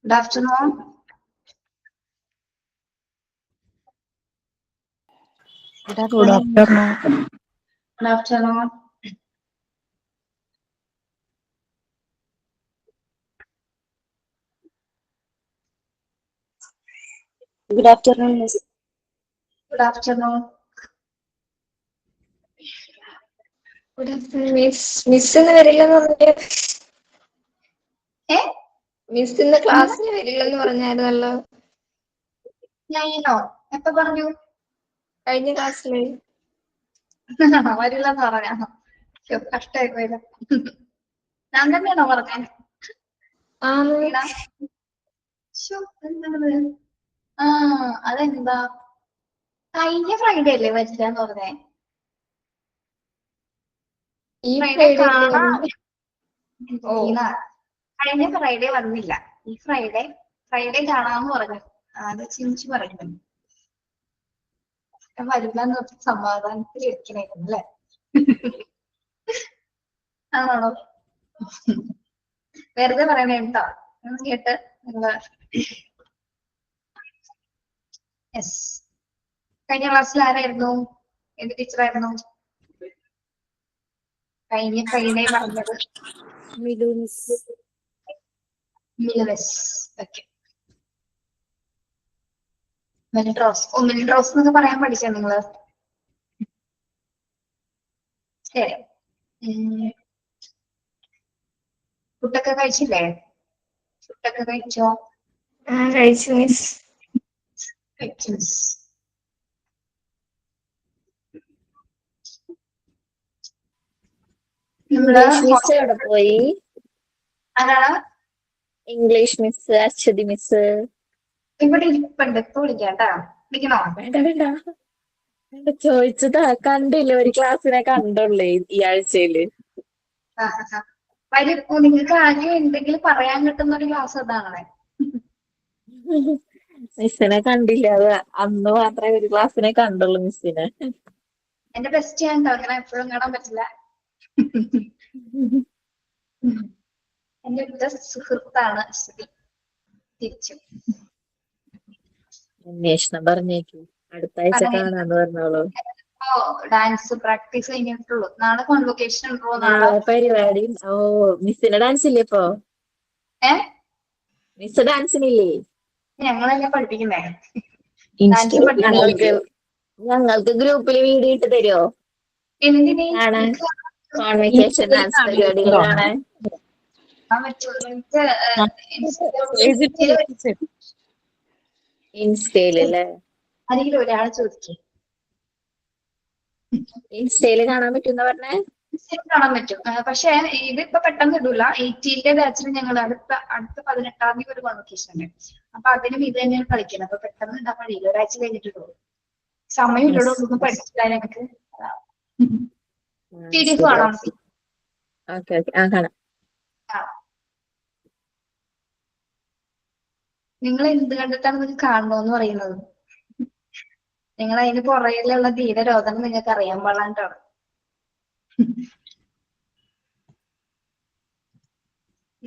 Good afternoon. Good Good afternoon. afternoon. Good afternoon. Good afternoon, Miss. Good afternoon. Good afternoon, Miss. Miss ഇന്ന് വരില്ലെന്ന് പറഞ്ഞിട്ട് ഏ miss ഇന്ന് ക്ലാസ്സിന് വരില്ലെന്ന് പറഞ്ഞായിരുന്നല്ലോ ഞാനോ എപ്പോ പറഞ്ഞു? കഴിഞ്ഞ ക്ലാസ്സില്. വരില്ലെന്ന് പറഞ്ഞ കഷ്ടായി പോയില്ല. ഞാൻ തന്നെയാണോ പറഞ്ഞേ? ആന്ന്. ശ്ശോ, എന്താണത്? ആ അതെന്താ കഴിഞ്ഞ ഫ്രൈഡേ അല്ലേ വരില്ലെന്ന് പറഞ്ഞേ? ഈ ഫ്രൈഡേ ഫ്രൈഡേ കാണാം. ഓ. കഴിഞ്ഞ ഫ്രൈഡേ വന്നില്ല. ഈ ഫ്രൈഡേ കാണാന്ന് പറഞ്ഞു. അത് ചിഞ്ചു പറഞ്ഞു. വരില്ലെന്ന് പറഞ്ഞ സമാധാനത്തിൽ ഇരിക്കണേക്കും അല്ലേ? ആണോ? വെറുതെ പറയണേ കേട്ടോ. കേട്ട് നിങ്ങള് യെസ്. കഴിഞ്ഞ ക്ലാസ്സിൽ ആരായിരുന്നു? ഏത് ടീച്ചറായിരുന്നു? കഴിഞ്ഞ ഫ്രൈഡേ പറഞ്ഞത് Milu, Miss. മിൽവെസ്. ഓക്കെ. മിൽഡ്രോസ്. ഓ മിൽഡ്രോസ് എന്നൊക്കെ പറയാൻ പഠിച്ചോ നിങ്ങള്? ശരി. ഫുഡൊക്കെ കഴിച്ചില്ലേ? ഫുഡൊക്കെ കഴിച്ചോ? കഴിച്ചു മിസ്. കഴിച്ചു. ഇംഗ്ലീഷ് മിസ് എവിടെ പോയി? ആരാണ്? English miss, Aswathi miss. ഇവിടെ ഇരിപ്പുണ്ട്. ഇപ്പൊ വിളിക്കാട്ടാ. വിളിക്കണോ? വേണ്ട വേണ്ട വേണ്ട, ചോദിച്ചതാ. കണ്ടില്ല, ഒരു ക്ലാസ്സിനെ കണ്ടുള്ളേ ഈ ആഴ്ചയില്. നിങ്ങൾക്ക് ആദ്യം എന്തെങ്കിലും പറയാൻ കിട്ടുന്ന ഒരു ക്ലാസ് അതാണ്. മിസ്സിനെ കണ്ടില്ല, അത് അന്ന് മാത്രമേ ഒരു ക്ലാസ്സിനെ കണ്ടുള്ളൂ മിസ്സിനെ. എന്റെ ബെസ്റ്റ് ആണ് കേട്ടോ. അങ്ങനെ എപ്പോഴും കാണാൻ പറ്റില്ല. എന്റെ ബെസ്റ്റ് സുഹൃത്താണ് അശ്വതി. തിരിച്ചു അന്വേഷണം പറഞ്ഞേക്കു, അടുത്ത ആഴ്ച കാണാന്ന് പറഞ്ഞോളൂ. ഡാൻസ് പ്രാക്ടീസ് കഴിഞ്ഞിട്ടുള്ളൂ. നാളെ കോൺവൊക്കേഷൻ ഉണ്ടോ? നാളെ പരിപാടി. ഓ, മിസ്സിന്റെ ഡാൻസ് ഇല്ലേ ഇപ്പൊ? മിസ് ഡാൻസിനില്ലേ? ഞങ്ങളെന്നെ പഠിപ്പിക്കുന്നേ. ഞങ്ങൾക്ക് ഗ്രൂപ്പിൽ വീഡിയോ ഇട്ട് തരുമോ? എന്തിന്? കാണാൻ കോൺവെക്കേഷൻ ഡാൻസ് പരിപാടികൾ കാണാൻ. ഇൻസ്റ്റയിലല്ലേ? അല്ലെങ്കിൽ ഒരാളെ ചോദിക്കേ. ഇൻസ്റ്റയില് കാണാൻ പറ്റുന്ന പറഞ്ഞേ? കാണാൻ പറ്റും. പക്ഷെ ഇതിപ്പോ പെട്ടെന്ന് ഇടൂല. 18ന്റെ ബാച്ചിൽ ഞങ്ങൾ അടുത്ത 18-ാം തീയതി ഒരു കോൺവൊക്കേഷൻ ഉണ്ട്. അപ്പൊ അതിനും ഇത് തന്നെയാണ് കളിക്കുന്നത്. അപ്പൊ പെട്ടെന്ന് ഇടാൻ കഴിയില്ല. ഒരാഴ്ച കഴിഞ്ഞിട്ടുള്ളൂ. സമയമില്ലടോ ഒന്നും പഠിച്ചില്ല ഞങ്ങൾക്ക്. PDF കാണാം. ഓക്കെ ഓക്കെ, ആ കാണാം. നിങ്ങൾ എന്ത് കണ്ടിട്ടാണ് നിങ്ങൾക്ക് കാണണോന്ന് പറയുന്നത്? നിങ്ങൾ അതിന് പുറകിലുള്ള ധീരരോധനം നിങ്ങൾക്ക് അറിയാൻ പാടാണ്ടാണ്.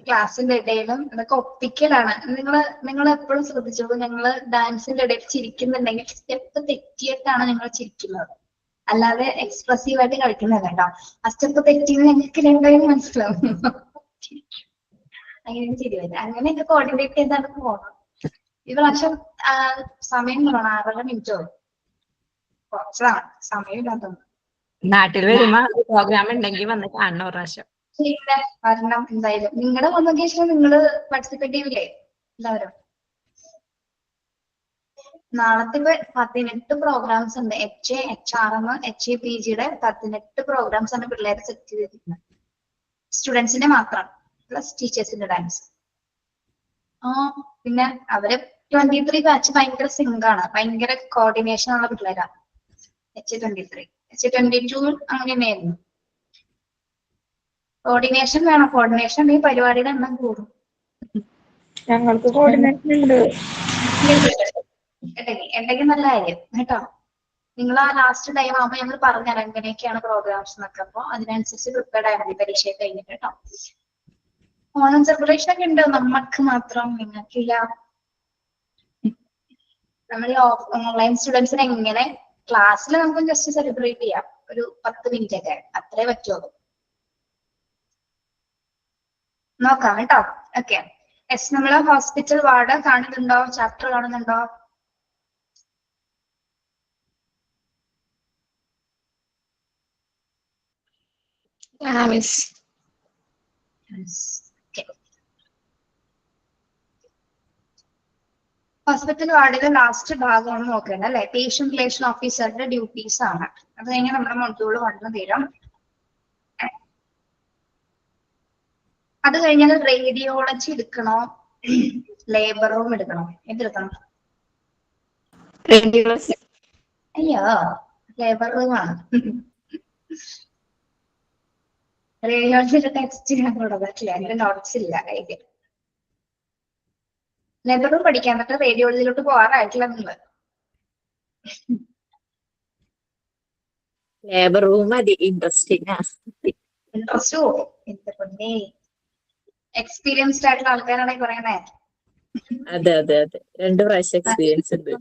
ക്ലാസ്സിന്റെ ഇടയിലും ഇതൊക്കെ ഒപ്പിക്കലാണ്. നിങ്ങൾ എപ്പോഴും ശ്രദ്ധിച്ചോളൂ. ഞങ്ങള് ഡാൻസിന്റെ ഇടയിൽ ചിരിക്കുന്നുണ്ടെങ്കിൽ സ്റ്റെപ്പ് തെറ്റിയിട്ടാണ് ഞങ്ങൾ ചിരിക്കുന്നത്. അല്ലാതെ എക്സ്പ്രസീവ് ആയിട്ട് കളിക്കുന്നില്ല കേട്ടോ. ആ സ്റ്റെപ്പ് തെറ്റിന്ന് ഞങ്ങൾക്ക് രണ്ടുപേരും മനസ്സിലാവും. അങ്ങനെ ചിരി വരും. അങ്ങനെയൊക്കെ കോർഡിനേറ്റ് ചെയ്താണ് പോകണം. ഈ പ്രാവശ്യം സമയം കുറവാണ്. 6.5 മിനിറ്റോ കുറച്ചതാണ്. സമയമില്ലാത്തത്. നാട്ടിൽ വരുമ്പോ പ്രോഗ്രാം ഉണ്ടെങ്കിൽ വന്ന് കാണണം ഒരു പ്രാവശ്യം. പിന്നെ വരണം എന്തായാലും. നിങ്ങളുടെ കോൺവൊക്കേഷന് നിങ്ങള് പാർട്ടിസിപ്പേറ്റ് ചെയ്യില്ലേ എല്ലാവരും? നാളത്തെ 18 പ്രോഗ്രാംസ് ഉണ്ട്. HA, HRM, HAPGയുടെ 18 പ്രോഗ്രാംസ് ആണ് പിള്ളേരെ സെറ്റ് ചെയ്തിരിക്കുന്നത്. സ്റ്റുഡൻസിന്റെ മാത്രം പ്ലസ് ടീച്ചേഴ്സിന്റെ ഡാൻസ്. പിന്നെ അവര് 23 ബാച്ച് ഭയങ്കര സിങ്കാണ്. ഭയങ്കര കോർഡിനേഷൻ ഉള്ള പിള്ളേരാണ്. HA23. HA22 അങ്ങനെ തന്നെയായിരുന്നു. കോർഡിനേഷൻ വേണം. കോർഡിനേഷൻ ഉണ്ടെങ്കിൽ പരിപാടിയുടെ എണ്ണം കൂടും. ഞങ്ങൾക്ക് കോർഡിനേഷൻ ഉണ്ട്. എന്തെങ്കിലും നല്ല കാര്യം കേട്ടോ. നിങ്ങൾ ആ ലാസ്റ്റ് ടൈം ആകുമ്പോൾ ഞങ്ങൾ പറഞ്ഞുതരാം എങ്ങനെയൊക്കെയാണ് പ്രോഗ്രാംസ് എന്നൊക്കെ. അപ്പൊ അതിനനുസരിച്ച് പ്രിപ്പയർഡ് ആയാൽ മതി പരീക്ഷ കഴിഞ്ഞിട്ട് കേട്ടോ. ഓണം സെലിബ്രേഷൻ ഒക്കെ ഉണ്ട്, നമുക്ക് മാത്രം, നിങ്ങൾക്കില്ല. നമ്മൾ ഓൺലൈൻ സ്റ്റുഡൻസിനെ എങ്ങനെ ക്ലാസ്സിൽ നമുക്ക് ജസ്റ്റ് സെലിബ്രേറ്റ് ചെയ്യാം, ഒരു 10 മിനിറ്റ് ഒക്കെ, അത്രേ പറ്റുള്ളൂ. നോക്കാം കേട്ടോ. Okay, yes. നമ്മള് ഹോസ്പിറ്റൽ വാർഡ് കാണുന്നുണ്ടോ? ചാപ്റ്റർ കാണുന്നുണ്ടോ? Miss. ഹോസ്പിറ്റൽ വാർഡിലെ ലാസ്റ്റ് ഭാഗമാണ് നോക്കേണ്ടത് അല്ലെ? പേഷ്യന്റ് റിലേഷൻ ഓഫീസറുടെ ഡ്യൂട്ടീസ് ആണ്. അത് കഴിഞ്ഞാൽ നമ്മുടെ മൊഡ്യൂൾ 1 തീരും. അത് കഴിഞ്ഞാൽ റേഡിയോളജി എടുക്കണോ, ലേബർ റൂം എടുക്കണോ? എന്തെടുക്കണം? അയ്യോ, ലേബർ റൂം ആണ്. റേഡിയോളജിയുടെ ടെക്സ്റ്റ് ഞാൻ കൊടുക്കില്ല, എന്റെ നോട്ട്സ് ഇല്ല കയ്യിൽ. ലേബർ റൂം പഠിക്കാൻ പറ്റും, റേഡിയോളജിയിലോട്ട് പോകാറായിട്ടില്ല നിങ്ങള്. ലേബർ റൂം മതി, ഇൻട്രസ്റ്റിംഗ്. ഇൻട്രസ്റ്റോ എന്താ പൊന്നേ, എക്സ്പീരിയൻസ്ഡ് ആയിട്ടുള്ള ആൾക്കാരാണെങ്കിൽ പറയണേ. അതെ അതെ അതെ, 2 പ്രാവശ്യം എക്സ്പീരിയൻസ് ഉണ്ട്.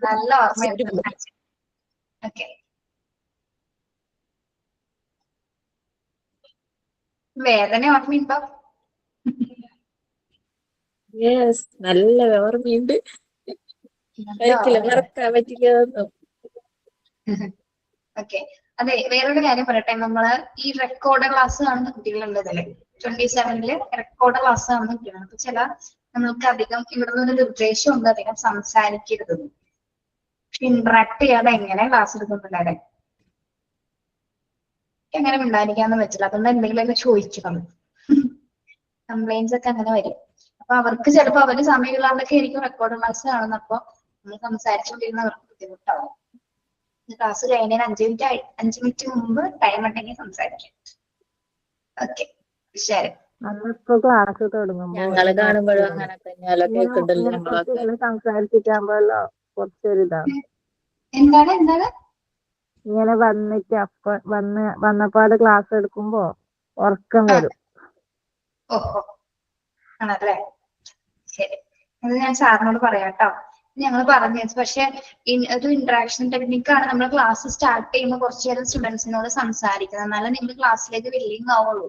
നല്ല ഓർമ്മയുണ്ട്. ഓക്കെ, വേദന ഓർമ്മയുണ്ടോ? യെസ്, നല്ല ഓർമ്മയുണ്ട്. ഒരിക്കലും മറക്കാൻ പറ്റില്ല. ഓക്കെ, അതെ. വേറൊരു കാര്യം പറയട്ടെ, നമ്മള് ഈ റെക്കോർഡ് ക്ലാസ് കാണുന്ന കുട്ടികളുണ്ട് ഇതില് 27-ല് റെക്കോർഡ് ക്ലാസ് കാണുന്ന കുട്ടികളാണ്. അപ്പൊ ചില നമ്മൾക്ക് അധികം ഇവിടെ നിന്നൊരു നിർദ്ദേശം ഉണ്ട്, അധികം സംസാരിക്കരുത്, പക്ഷെ ഇന്ററാക്ട് ചെയ്യാതെ എങ്ങനെ ക്ലാസ് എടുക്കുന്നുണ്ടാരെ എങ്ങനെ ഉണ്ടായിരിക്കാന്ന് വെച്ചില്ല. അതുകൊണ്ട് എന്തെങ്കിലുമൊക്കെ ചോദിക്കണം. കംപ്ലൈന്റ്സ് ഒക്കെ അങ്ങനെ വരും. അപ്പൊ അവർക്ക് ചിലപ്പോ അവര് സമയമില്ലാണ്ടൊക്കെ ആയിരിക്കും റെക്കോർഡ് ക്ലാസ് കാണുന്നപ്പോ നമ്മൾ സംസാരിച്ചുകൊണ്ടിരുന്ന അവർക്ക് ബുദ്ധിമുട്ടാവും. ക്ലാസ് കഴിഞ്ഞതിന് 5 മിനിറ്റ് മുമ്പ് ടൈം ഉണ്ടെങ്കിൽ സംസാരിക്കാം. ഓക്കെ, ശരി. നമ്മളിപ്പോ ക്ലാസ് തുടങ്ങുമ്പോ ഞങ്ങള് കാണുമ്പോഴും അങ്ങനെ തന്നെയല്ലോ കേൾക്കണ്ടല്ലോ നമ്മളൊക്കെ. സംസാരിച്ചിട്ടാകുമ്പോഴല്ലോ കുറച്ചൊരിതാണ്. എന്താണ് ഇങ്ങനെ വന്നിട്ട് വന്നപ്പാട് ക്ലാസ് എടുക്കുമ്പോ ഉറക്കം വരും. ഓഹോ, ആണല്ലേ, ശരി. അത് ഞാൻ സാറിനോട് പറയാം കേട്ടോ. ഞങ്ങൾ പറഞ്ഞു, പക്ഷെ ഒരു ഇന്ററാക്ഷൻ ടെക്നിക്കാണ്. നമ്മൾ ക്ലാസ് സ്റ്റാർട്ട് ചെയ്യുമ്പോൾ കുറച്ചു നേരം സ്റ്റുഡൻസിനോട് സംസാരിക്കുന്നത്, എന്നാലും നിങ്ങൾ ക്ലാസ്സിലേക്ക് വില്ലിങ് ആവുള്ളൂ.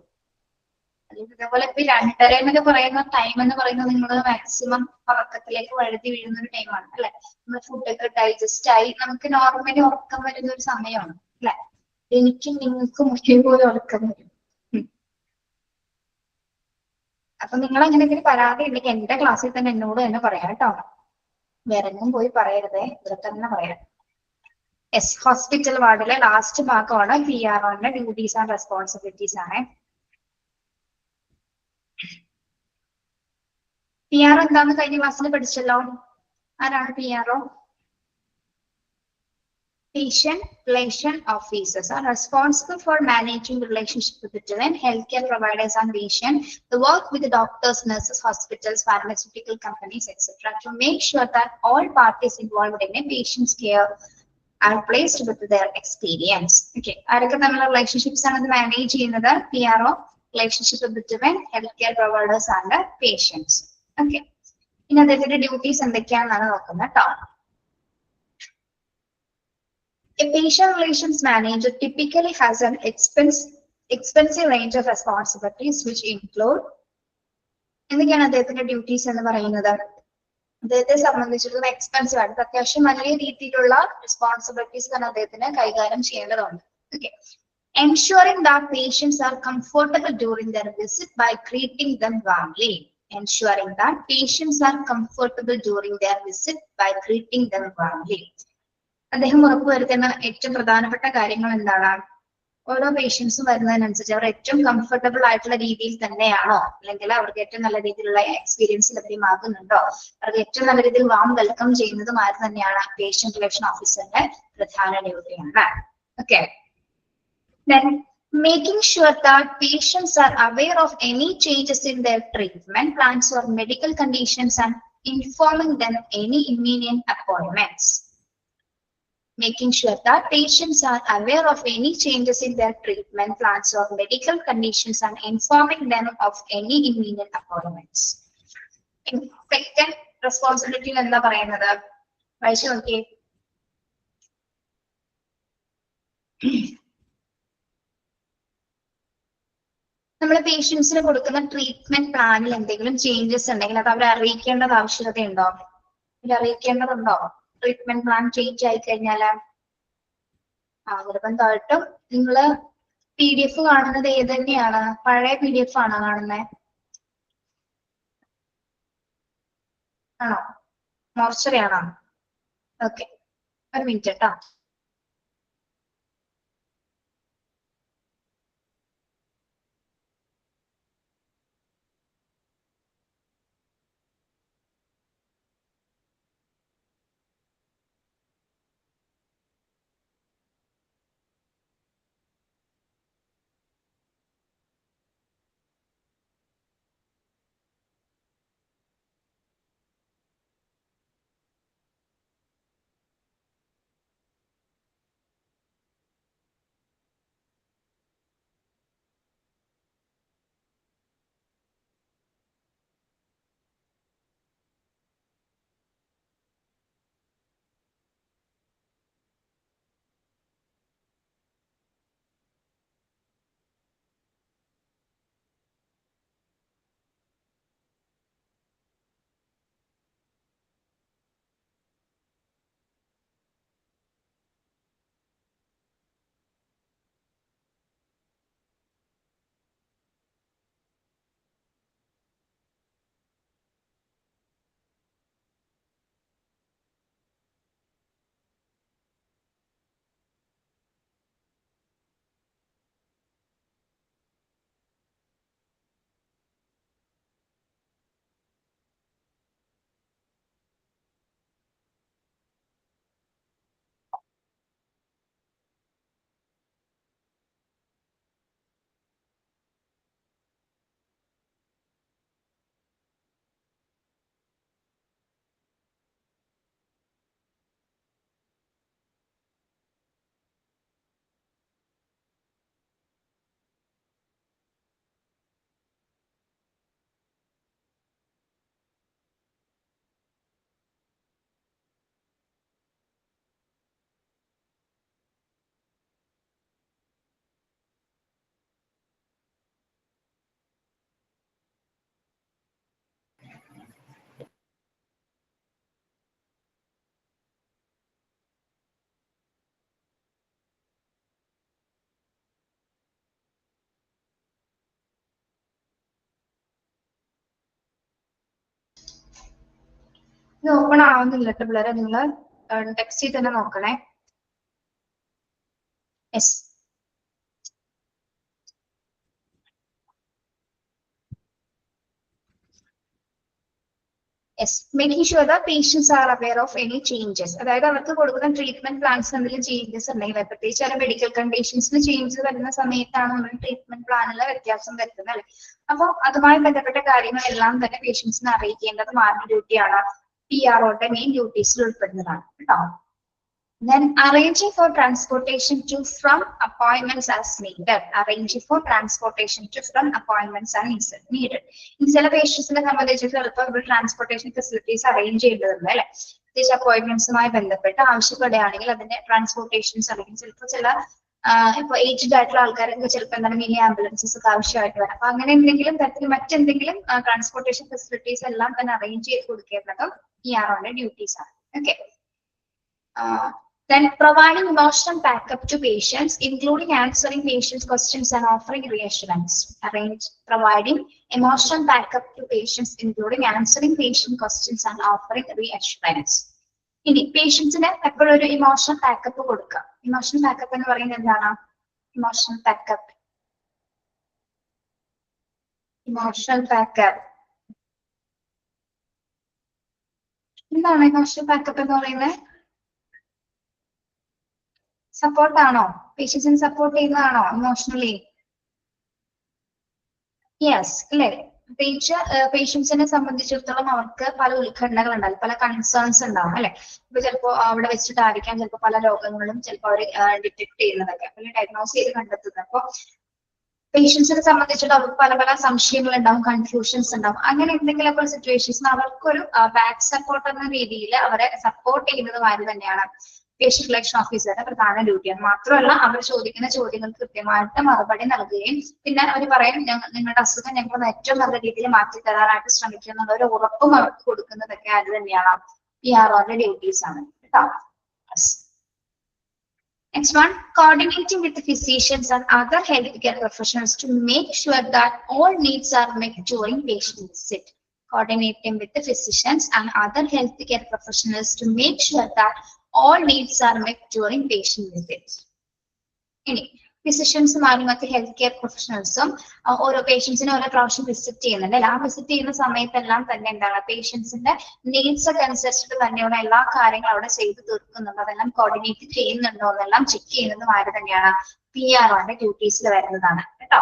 അതേപോലെ ഇപ്പൊ 2:30 എന്നൊക്കെ പറയുന്ന ടൈം എന്ന് പറയുന്നത് നിങ്ങൾ മാക്സിമം ഉറക്കത്തിലേക്ക് വഴുതി വീഴുന്ന ഒരു ടൈമാണ് അല്ലെ? നമ്മുടെ ഫുഡൊക്കെ ഡൈജസ്റ്റ് ആയി നമുക്ക് നോർമലി ഉറക്കം വരുന്ന ഒരു സമയമാണ് അല്ലെ? എനിക്കും നിങ്ങൾക്കും ഒരേപോലെ ഉറക്കം വരും. അപ്പൊ നിങ്ങൾ അങ്ങനെ എന്തെങ്കിലും പരാതി ഉണ്ടെങ്കിൽ എന്റെ ക്ലാസ്സിൽ തന്നെ എന്നോട് തന്നെ പറയാം കേട്ടോ. വേറെ എങ്ങും പോയി പറയരുതേ, ഇവിടെ തന്നെ പറയാം. യെസ്, ഹോസ്പിറ്റൽ വാർഡിലെ ലാസ്റ്റ് ഭാഗമാണ് PROന്റെ ഡ്യൂട്ടീസ് ആൻഡ് റെസ്പോൺസിബിലിറ്റീസ് ആണ്. PRO എന്താന്ന് കഴിഞ്ഞ ക്ലാസ്സിൽ പഠിച്ചല്ലോ. ആരാണ് PRO? Patient relation officers are responsible for managing the relationship between healthcare providers and patient. They work with the doctors, nurses, hospitals, pharmaceutical companies, etc. to make sure that all parties involved in a patient's care are placed with their experience. Okay, ആരൊക്കെ തമ്മിലുള്ള relationships ആണ് manage ചെയ്യുന്നത്? PRO, relationship between healthcare providers and patients. Okay, ഇനി അദ്ദേഹത്തിന്റെ duties എന്തൊക്കെയാണെന്നാണ് നോക്കുന്നത് കേട്ടോ. A patient relations manager typically has an expensive range of responsibilities which include എന്തൊക്കെയാണ് അദ്ദേഹത്തിന്റെ ഡ്യൂട്ടീസ് എന്ന് പറയുന്നത്? അദ്ദേഹത്തെ സംബന്ധിച്ചിടത്തോളം എക്സ്പെൻസീവ് ആണ്, അത്യാവശ്യം വലിയ രീതിയിലുള്ള റെസ്പോൺസിബിലിറ്റീസ് തന്നെ അദ്ദേഹത്തിന് കൈകാര്യം ചെയ്യേണ്ടതുണ്ട്. Okay, ensuring that patients are comfortable during their visit by greeting them warmly. Ensuring that patients are comfortable during their visit by greeting them warmly. അദ്ദേഹം ഉറപ്പുവരുത്തുന്ന ഏറ്റവും പ്രധാനപ്പെട്ട കാര്യങ്ങൾ എന്താണ്? ഓരോ പേഷ്യൻസും വരുന്നതിനനുസരിച്ച് അവർ ഏറ്റവും കംഫർട്ടബിൾ ആയിട്ടുള്ള രീതിയിൽ തന്നെയാണോ, അല്ലെങ്കിൽ അവർക്ക് ഏറ്റവും നല്ല രീതിയിലുള്ള എക്സ്പീരിയൻസ് ലഭ്യമാകുന്നുണ്ടോ, അവർക്ക് ഏറ്റവും നല്ല രീതിയിൽ വാം വെൽക്കം ചെയ്യുന്നതും ആര് തന്നെയാണ്? പേഷ്യന്റ് റിലേഷൻ ഓഫീസറിന്റെ പ്രധാന ഡ്യൂട്ടിയാണ്. Okay, then making sure that patients are aware of any changes in their treatment plans or medical conditions and informing them any immediate appointments. making sure that patients are aware of any changes in their treatment plans or medical conditions and informing them of any immediate appointments. Second responsibility എന്താ പറയുന്നത്? വായിച്ചു നോക്കിയേ. നമ്മൾ പേഷ്യൻസിന് കൊടുക്കുന്ന treatment പ്ലാനിൽ എന്തെങ്കിലും changes ഉണ്ടെങ്കിൽ അത് അവരെ അറിയിക്കേണ്ടത് ആവശ്യകതയുണ്ടോ? അറിയിക്കേണ്ടതുണ്ടോ? ട്രീറ്റ്മെന്റ് പ്ലാൻ ചേഞ്ച് ആയി കഴിഞ്ഞാൽ നിർബന്ധമായിട്ടും നിങ്ങള് PDF കാണുന്നത് ഏത് തന്നെയാണ്? പഴയ PDF ആണോ കാണുന്നത്? ആണോ? മോർച്ചറി ആണോ? ഓക്കെ, ഒരു മിനിറ്റ് കേട്ടോ. ഇത് ഓപ്പൺ ആവുന്നില്ല കേട്ടോ പിള്ളേരെ, നിങ്ങൾ ടെക്സ്റ്റിൽ തന്നെ നോക്കണേ. Yes, yes, making sure the patients are aware of any changes. അതായത് അവർക്ക് കൊടുക്കുന്ന ട്രീറ്റ്മെന്റ് പ്ലാൻസ് എന്തെങ്കിലും ചേഞ്ചസ് ഉണ്ടെങ്കിൽ, പ്രത്യേകിച്ച് ചില മെഡിക്കൽ കണ്ടീഷൻസിന് ചേഞ്ച് വരുന്ന സമയത്താണ് നമ്മൾ ട്രീറ്റ്മെന്റ് പ്ലാനിൽ വ്യത്യാസം വരുന്നത് അല്ലെ. അപ്പോൾ അതുമായി ബന്ധപ്പെട്ട കാര്യങ്ങളെല്ലാം തന്നെ പേഷ്യൻസിനെ അറിയിക്കേണ്ടത് മാരുടെ ഡ്യൂട്ടിയാണ്. PROയുടെ മെയിൻ ഡ്യൂട്ടീസിൽ ഉൾപ്പെടുന്നതാണ് കേട്ടോ. Then arranging for transportation to from appointments as needed. Arranging for transportation to from appointments as needed. In ചില പേഷ്യൻസിനെ സംബന്ധിച്ച് ചിലപ്പോൾ ട്രാൻസ്പോർട്ടേഷൻ ഫെസിലിറ്റീസ് അറേഞ്ച് ചെയ്യേണ്ടതുണ്ട് അല്ലെ. പ്രത്യേകിച്ച് അപ്പോയിന്റ്മെന്റ്സുമായി ബന്ധപ്പെട്ട് ആവശ്യപ്പെടുകയാണെങ്കിൽ അതിന്റെ ട്രാൻസ്പോർട്ടേഷൻസ് അല്ലെങ്കിൽ ചിലപ്പോൾ ചില ഇപ്പൊ ഏജ്ഡ് ആയിട്ടുള്ള ആൾക്കാർക്ക് ചിലപ്പോൾ എന്താണ് മിനി ആംബുലൻസസ് ഒക്കെ ആവശ്യമായിട്ട് വരാം. അപ്പൊ അങ്ങനെ എന്തെങ്കിലും തരത്തിൽ മറ്റെന്തെങ്കിലും ട്രാൻസ്പോർട്ടേഷൻ ഫെസിലിറ്റീസ് എല്ലാം തന്നെ അറേഞ്ച് ചെയ്ത് കൊടുക്കേണ്ടതും PROയുടെ ഡ്യൂട്ടീസ് ആണ്. Okay. Then providing emotional backup to patients, including answering patients' questions and offering reassurance. Providing emotional backup to patients, including answering patient questions and offering reassurance. ഇനി പേഷ്യൻസിന് എപ്പോഴും ഒരു ഇമോഷണൽ ബാക്കപ്പ് കൊടുക്കുക. Emotional backup എന്ന് പറയുന്നത് എന്താണ്? Emotional backup എന്താണ്? Emotional backup എന്ന് പറയുന്നത് സപ്പോർട്ടാണോ? പേഷ്യൻസിനെ സപ്പോർട്ട് ചെയ്യുന്നതാണോ ഇമോഷണലി? യെസ് അല്ലേ? പ്രത്യേകിച്ച് പേഷ്യൻസിനെ സംബന്ധിച്ചിടത്തോളം അവർക്ക് പല ഉത്കണ്ഠകൾ ഉണ്ടാവും, പല കൺസേൺസ് ഉണ്ടാവും അല്ലെ. ഇപ്പൊ ചിലപ്പോ അവിടെ വെച്ചിട്ടായിരിക്കാം ചിലപ്പോ പല രോഗങ്ങളും ചിലപ്പോൾ അവർ ഡിറ്റക്ട് ചെയ്യുന്നതൊക്കെ, അല്ലെങ്കിൽ ഡയഗ്നോസ് ചെയ്ത് കണ്ടെത്തുന്നത്. അപ്പൊ പേഷ്യൻസിനെ സംബന്ധിച്ചിട്ട് അവർക്ക് പല പല സംശയങ്ങൾ ഉണ്ടാവും, കൺഫ്യൂഷൻസ് ഉണ്ടാവും. അങ്ങനെ എന്തെങ്കിലുമൊക്കെ സിറ്റുവേഷൻസിന് അവർക്കൊരു ബാക്ക് സപ്പോർട്ട് എന്ന രീതിയിൽ അവരെ സപ്പോർട്ട് ചെയ്യുന്നതും ആര് തന്നെയാണ്, പേഷ്യന്റ് റിലേഷൻ ഓഫീസറുടെ പ്രധാന ഡ്യൂട്ടിയാണ്. മാത്രമല്ല അവർ ചോദിക്കുന്ന ചോദ്യങ്ങൾക്ക് കൃത്യമായിട്ട് മറുപടി നൽകുകയും പിന്നെ അവർ പറയും നിങ്ങളുടെ അസുഖം ഞങ്ങൾ ഏറ്റവും നല്ല രീതിയിൽ മാറ്റി തരാനായിട്ട് ശ്രമിക്കും എന്നുള്ള ഒരു ഉറപ്പും അവർക്ക് കൊടുക്കുന്നതൊക്കെ ആര് തന്നെയാണ്, PROന്റെ ഡ്യൂട്ടീസ് ആണ് കേട്ടോ. Next one, coordinating with the physicians and other healthcare professionals to make sure that all needs are met during patient visit. Coordinating with the physicians and other healthcare professionals to make sure that all needs are met during patient visits. ഇനി ഫിസിഷ്യൻസുമാരും മറ്റ് health care പ്രൊഫഷണൽസും ഓരോ പേഷ്യൻസിനെ ഓരോ പ്രാവശ്യം visit ചെയ്യുന്നുണ്ട് അല്ലെ. ആ visit ചെയ്യുന്ന സമയത്തെല്ലാം തന്നെ എന്താണ് പേഷ്യൻസിന്റെ നീഡ്സ് ഒക്കെ അനുസരിച്ചിട്ട് തന്നെയുള്ള എല്ലാ കാര്യങ്ങളും അവിടെ ചെയ്തു തീർക്കുന്നുണ്ടോ, അതെല്ലാം കോർഡിനേറ്റ് ചെയ്യുന്നുണ്ടോ എന്നെല്ലാം ചെക്ക് ചെയ്യുന്നതും ആര് തന്നെയാണ്, PROന്റെ ഡ്യൂട്ടീസിൽ വരുന്നതാണ് കേട്ടോ.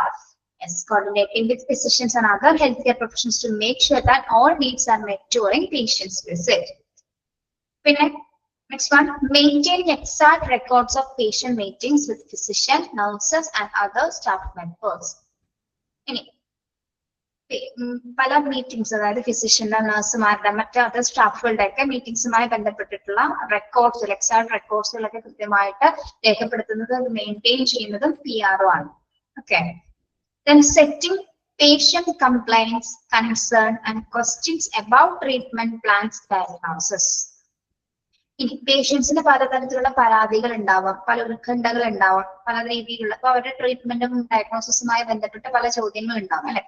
Yes, coordinating with physicians and other healthcare professionals to make sure that all needs are met during patient's visit. പിന്നെ next one, maintaining exact records of patient meetings with physician, nurses and other staff members. ഇനി പല meetings, അതായത് ഫിസിഷ്യന്റെ, നഴ്സുമാരുടെ, മറ്റ് other സ്റ്റാഫുകളുടെ ഒക്കെ മീറ്റിംഗ്സുമായി ബന്ധപ്പെട്ടിട്ടുള്ള records, exact റെക്കോർഡ്സുകളൊക്കെ കൃത്യമായിട്ട് രേഖപ്പെടുത്തുന്നത്, maintain ചെയ്യുന്നതും PRO ആണ്. Okay. Then setting patient complaints, concern and questions about treatment plans, diagnosis. ഇനി പേഷ്യൻസിന് പലതരത്തിലുള്ള പരാതികൾ ഉണ്ടാവാം, പല ഉത്കണ്ഠകൾ ഉണ്ടാവാം, പല രീതിയിലുള്ള അപ്പൊ അവരുടെ ട്രീറ്റ്മെന്റും ഡയഗ്നോസിസുമായി ബന്ധപ്പെട്ട പല ചോദ്യങ്ങൾ ഉണ്ടാവും അല്ലെ.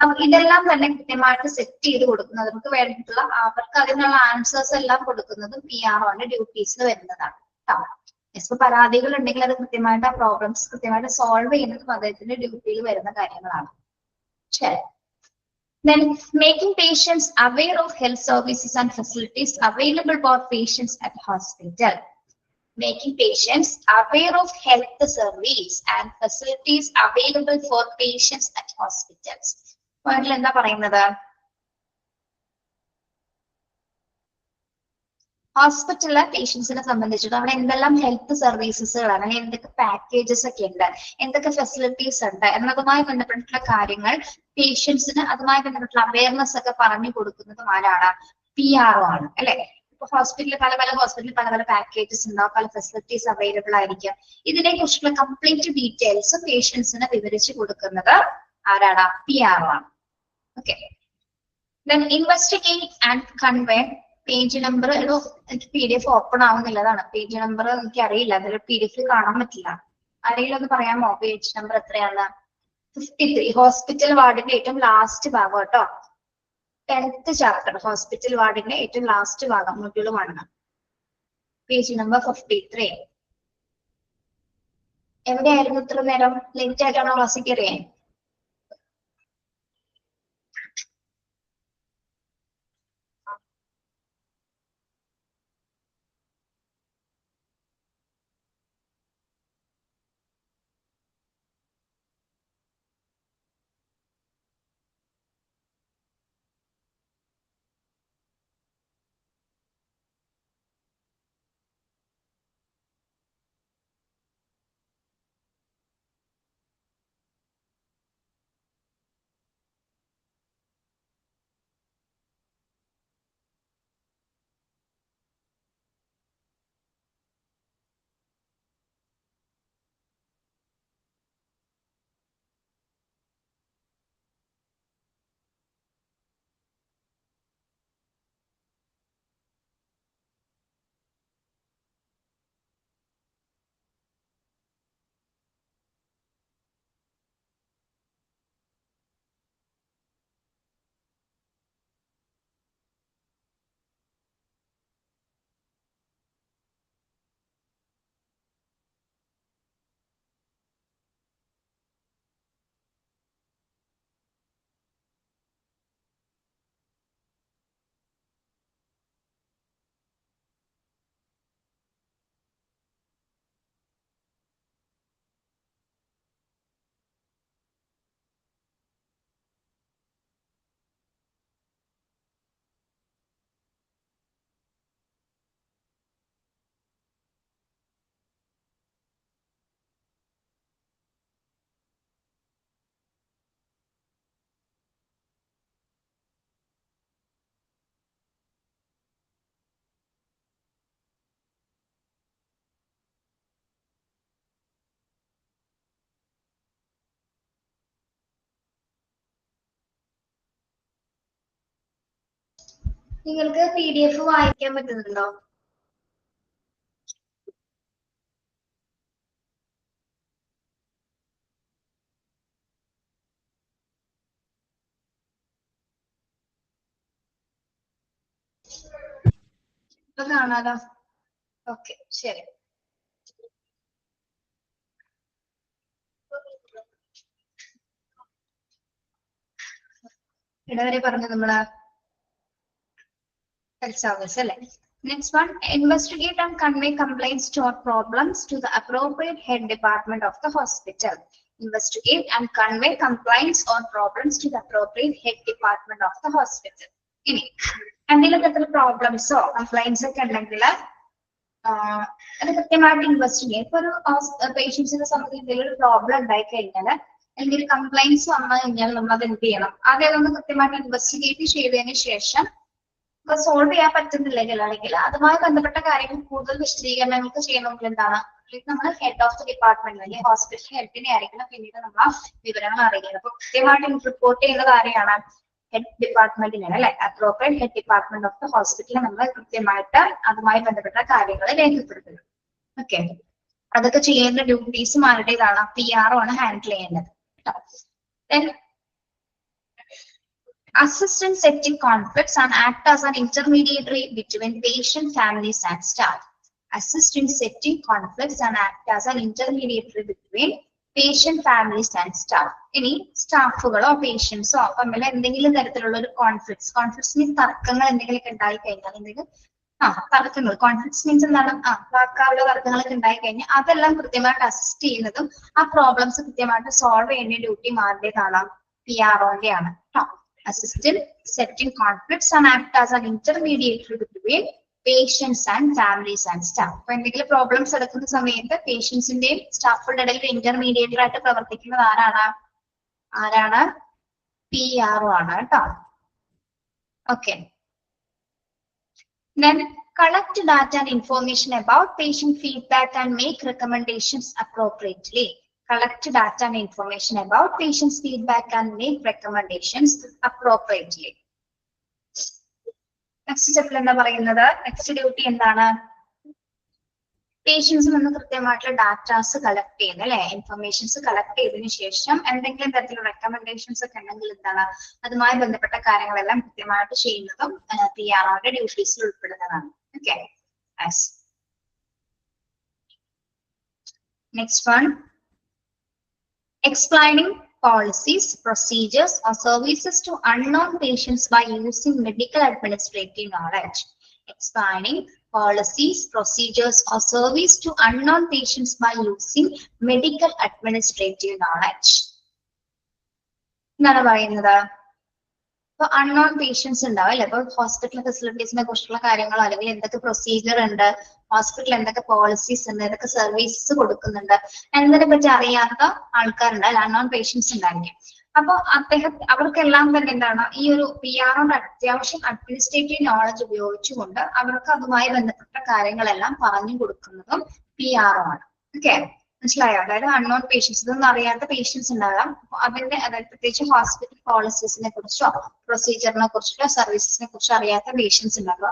അപ്പൊ ഇതെല്ലാം തന്നെ കൃത്യമായിട്ട് സെറ്റ് ചെയ്ത് കൊടുക്കുന്നത്, നമുക്ക് വേണ്ടിയിട്ടുള്ള അവർക്ക് അതിനുള്ള ആൻസേഴ്സ് എല്ലാം കൊടുക്കുന്നതും PROന്റെ ഡ്യൂട്ടീസിൽ വരുന്നതാണ് കേട്ടോ. ഇപ്പൊ പരാതികൾ ഉണ്ടെങ്കിൽ അത് കൃത്യമായിട്ട് ആ പ്രോബ്ലംസ് കൃത്യമായിട്ട് സോൾവ് ചെയ്യുന്നതും അദ്ദേഹത്തിന്റെ ഡ്യൂട്ടിയിൽ വരുന്ന കാര്യങ്ങളാണ്. ശരി. Then making patients aware of health services and facilities available for patients at hospital. Making patients aware of health service and facilities available for patients at hospitals. പോയിന്റിൽ എന്താ പറയുന്നത്, ഹോസ്പിറ്റലിലെ പേഷ്യൻസിനെ സംബന്ധിച്ചിട്ട് അവിടെ എന്തെല്ലാം ഹെൽത്ത് സർവീസസുകളാണ്, അല്ലെങ്കിൽ എന്തൊക്കെ പാക്കേജസ് ഒക്കെ ഉണ്ട്, എന്തൊക്കെ ഫെസിലിറ്റീസ് ഉണ്ട് എന്നതുമായി ബന്ധപ്പെട്ടിട്ടുള്ള കാര്യങ്ങൾ പേഷ്യൻസിന് അതുമായി ബന്ധപ്പെട്ടുള്ള അവയർനെസ് ഒക്കെ പറഞ്ഞു കൊടുക്കുന്നതും ആരാണ്, PRO ആണ് അല്ലെ. ഇപ്പൊ ഹോസ്പിറ്റലിൽ പല ഹോസ്പിറ്റലിൽ പല പാക്കേജസ് ഉണ്ടാവും, പല ഫെസിലിറ്റീസ് അവൈലബിൾ ആയിരിക്കും. ഇതിനെ കുറിച്ചുള്ള കംപ്ലീറ്റ് ഡീറ്റെയിൽസ് പേഷ്യൻസിന് വിവരിച്ചു കൊടുക്കുന്നത് ആരാണ്, PRO ആണ്. Okay. Then investigate and convey. Page number എനിക്ക് PDF ഓപ്പൺ ആവുന്നില്ലതാണ്, പേജ് നമ്പർ എനിക്ക് അറിയില്ല, അതൊരു PDF കാണാൻ പറ്റില്ല. ആരെങ്കിലും ഒന്ന് പറയാമോ പേജ് നമ്പർ എത്രയാണ്? 53. ഹോസ്പിറ്റൽ വാർഡിന്റെ ഏറ്റവും ലാസ്റ്റ് ഭാഗം കേട്ടോ, 10th ചാപ്റ്റർ, ഹോസ്പിറ്റൽ വാർഡിന്റെ ഏറ്റവും ലാസ്റ്റ് ഭാഗം, മൊഡ്യൂൾ 1, പേജ് നമ്പർ 53. എവിടെയായിരുന്നു ഇത്ര നേരം? ലേറ്റ് ആയിട്ടാണോ ക്ലാസ്സിൽ കയറിയേ? നിങ്ങൾക്ക് PDF വായിക്കാൻ പറ്റുന്നുണ്ടോ? ഇപ്പൊ കാണാലോ. ഓക്കെ, ശരി. ഇടവരെ പറഞ്ഞു നമ്മള് health service അല്ലേ. Next one, investigate and convey complaints or problems to the appropriate head department of the hospital. Investigate and convey complaints or problems to the appropriate head department of the hospital. ഇനി എന്തെങ്കിലും പ്രോബ്ലംസോ complaints ഒക്കെ ഉണ്ടെങ്കിൽ അത് കൃത്യമായിട്ട് investigate. ഇപ്പൊ ഒരു പേഷ്യൻസിനെ സംബന്ധിച്ച് എന്തെങ്കിലും ഒരു പ്രോബ്ലം ഉണ്ടായി കഴിഞ്ഞാൽ അല്ലെങ്കിൽ കംപ്ലൈൻസ് വന്നു കഴിഞ്ഞാൽ നമ്മൾ അത് എന്ത് ചെയ്യണം? ആദ്യം അതൊന്ന് കൃത്യമായിട്ട് ഇൻവെസ്റ്റിഗേറ്റ് ചെയ്തതിന് ശേഷം സോൾവ് ചെയ്യാൻ പറ്റുന്നില്ലെങ്കിൽ അല്ലെങ്കിൽ അതുമായി ബന്ധപ്പെട്ട കാര്യങ്ങൾ കൂടുതൽ വിശദീകരണങ്ങൾക്ക് ചെയ്യണമെങ്കിൽ എന്താണ്, നമ്മൾ ഹെഡ് ഓഫ് ദി ഡിപ്പാർട്ട്മെന്റ് അല്ലെങ്കിൽ ഹോസ്പിറ്റൽ ഹെഡിനെ ആയിരിക്കണം പിന്നീട് നമ്മൾ ആ വിവരങ്ങൾ അറിയുന്നത്. അപ്പൊ കൃത്യമായിട്ട് റിപ്പോർട്ട് ചെയ്യുന്നത് ആരെയാണ്? ഹെഡ് ഡിപ്പാർട്ട്മെന്റിനാണ് അല്ലെ. Appropriate head department of the ഹോസ്പിറ്റലിൽ നമ്മൾ കൃത്യമായിട്ട് അതുമായി ബന്ധപ്പെട്ട കാര്യങ്ങൾ രേഖപ്പെടുത്തുന്നത്. ഓക്കെ, അതൊക്കെ ചെയ്യേണ്ട ഡ്യൂട്ടീസും ആരുടേതാണ്? PRO ആണ് ഹാൻഡിൽ ചെയ്യുന്നത്. Assist in setting conflicts and act as an intermediary between patient, families and staff. Assist in setting conflicts and act as an intermediary between patient, families and staff. ഇനി സ്റ്റാഫുകളോ പേഷ്യൻസോ തമ്മിൽ എന്തെങ്കിലും തരത്തിലുള്ള ഒരു കോൺഫ്ലിക്ട്സ് മീൻസ് തർക്കങ്ങൾ എന്തെങ്കിലുമൊക്കെ ഉണ്ടായി കഴിഞ്ഞാൽ എന്തെങ്കിലും തർക്കങ്ങൾ, കോൺഫ്ലിക്ട്സ് മീൻസ് എന്താണ്? വാക്കാലുള്ള തർക്കങ്ങളൊക്കെ ഉണ്ടായി കഴിഞ്ഞാൽ അതെല്ലാം കൃത്യമായിട്ട് അസിസ്റ്റ് ചെയ്യുന്നതും ആ പ്രോബ്ലംസ് കൃത്യമായിട്ട് സോൾവ് ചെയ്യേണ്ട ഡ്യൂട്ടി ആരുടേതാണ്? PROന്റെ ആണ് കേട്ടോ. Assist in setting conflicts and act as an intermediary between patients and families and staff. അപ്പൊ എന്തെങ്കിലും പ്രോബ്ലംസ് എടുക്കുന്ന സമയത്ത് പേഷ്യൻസിന്റെയും സ്റ്റാഫുകളുടെ ഇടയിൽ ഇന്റർമീഡിയേറ്റർ ആയിട്ട് പ്രവർത്തിക്കുന്നത് ആരാണ്? PRO ആണ് കേട്ടോ. Okay, then collect data and information about patient feedback and make recommendations appropriately. Collect data and information about patients' feedback and make recommendations appropriately. Next step എന്താ പറയുന്നത്? നെക്സ്റ്റ് ഡ്യൂട്ടി എന്താണ്? പേഷ്യൻസിൽ നിന്ന് കൃത്യമായിട്ടുള്ള ഡാറ്റാസ് കളക്ട് ചെയ്യുന്നത് അല്ലെ. Informations collect ചെയ്തതിനു ശേഷം എന്തെങ്കിലും തരത്തിലുള്ള റെക്കമെൻഡേഷൻസ് ഒക്കെ ഉണ്ടെങ്കിൽ എന്താണ്, അതുമായി ബന്ധപ്പെട്ട കാര്യങ്ങളെല്ലാം കൃത്യമായിട്ട് ചെയ്യുന്നതും PROന്റെ ഡ്യൂട്ടീസിൽ ഉൾപ്പെടുന്നതാണ്. Okay, next one, explaining policies, procedures, or services to unknown patients by using medical administrative knowledge. Explaining policies, procedures, or service to unknown patients by using medical administrative knowledge. എന്താണ് പറയുന്നത്? ഇപ്പൊ അൺനോൺ പേഷ്യൻസ് ഉണ്ടാവും അല്ലെ. ഇപ്പൊ hospital ഫെസിലിറ്റീസിനെ കുറിച്ചുള്ള കാര്യങ്ങളോ അല്ലെങ്കിൽ എന്തൊക്കെ പ്രൊസീജിയർ ഉണ്ട്, ഹോസ്പിറ്റലിൽ എന്തൊക്കെ പോളിസീസ് ഉണ്ട്, എന്തൊക്കെ സർവീസസ് കൊടുക്കുന്നുണ്ട് എന്നതിനെ പറ്റി അറിയാത്ത ആൾക്കാരുണ്ട് അല്ലെ, അൺനോൺ പേഷ്യൻസ് ഉണ്ടായിരിക്കും. അപ്പൊ അവർക്കെല്ലാം തന്നെ എന്താണ്, ഈ ഒരു PROന്റെ അത്യാവശ്യം അഡ്മിനിസ്ട്രേറ്റീവ് നോളജ് ഉപയോഗിച്ചുകൊണ്ട് അവർക്ക് അതുമായി ബന്ധപ്പെട്ട കാര്യങ്ങളെല്ലാം പറഞ്ഞു കൊടുക്കുന്നതും PRO ആണ്. ഓക്കെ, മനസ്സിലായോ? അതായത് അൺനോൺ പേഷ്യൻസ്, ഇതൊന്നും അറിയാത്ത പേഷ്യൻസ് ഉണ്ടാകാം. അതിന്റെ അതായത് പ്രത്യേകിച്ച് ഹോസ്പിറ്റൽ പോളിസീസിനെ കുറിച്ചോ പ്രൊസീജിയറിനെ കുറിച്ചോ സർവീസസിനെ കുറിച്ചോ അറിയാത്ത പേഷ്യൻസ് ഉണ്ടാകുക.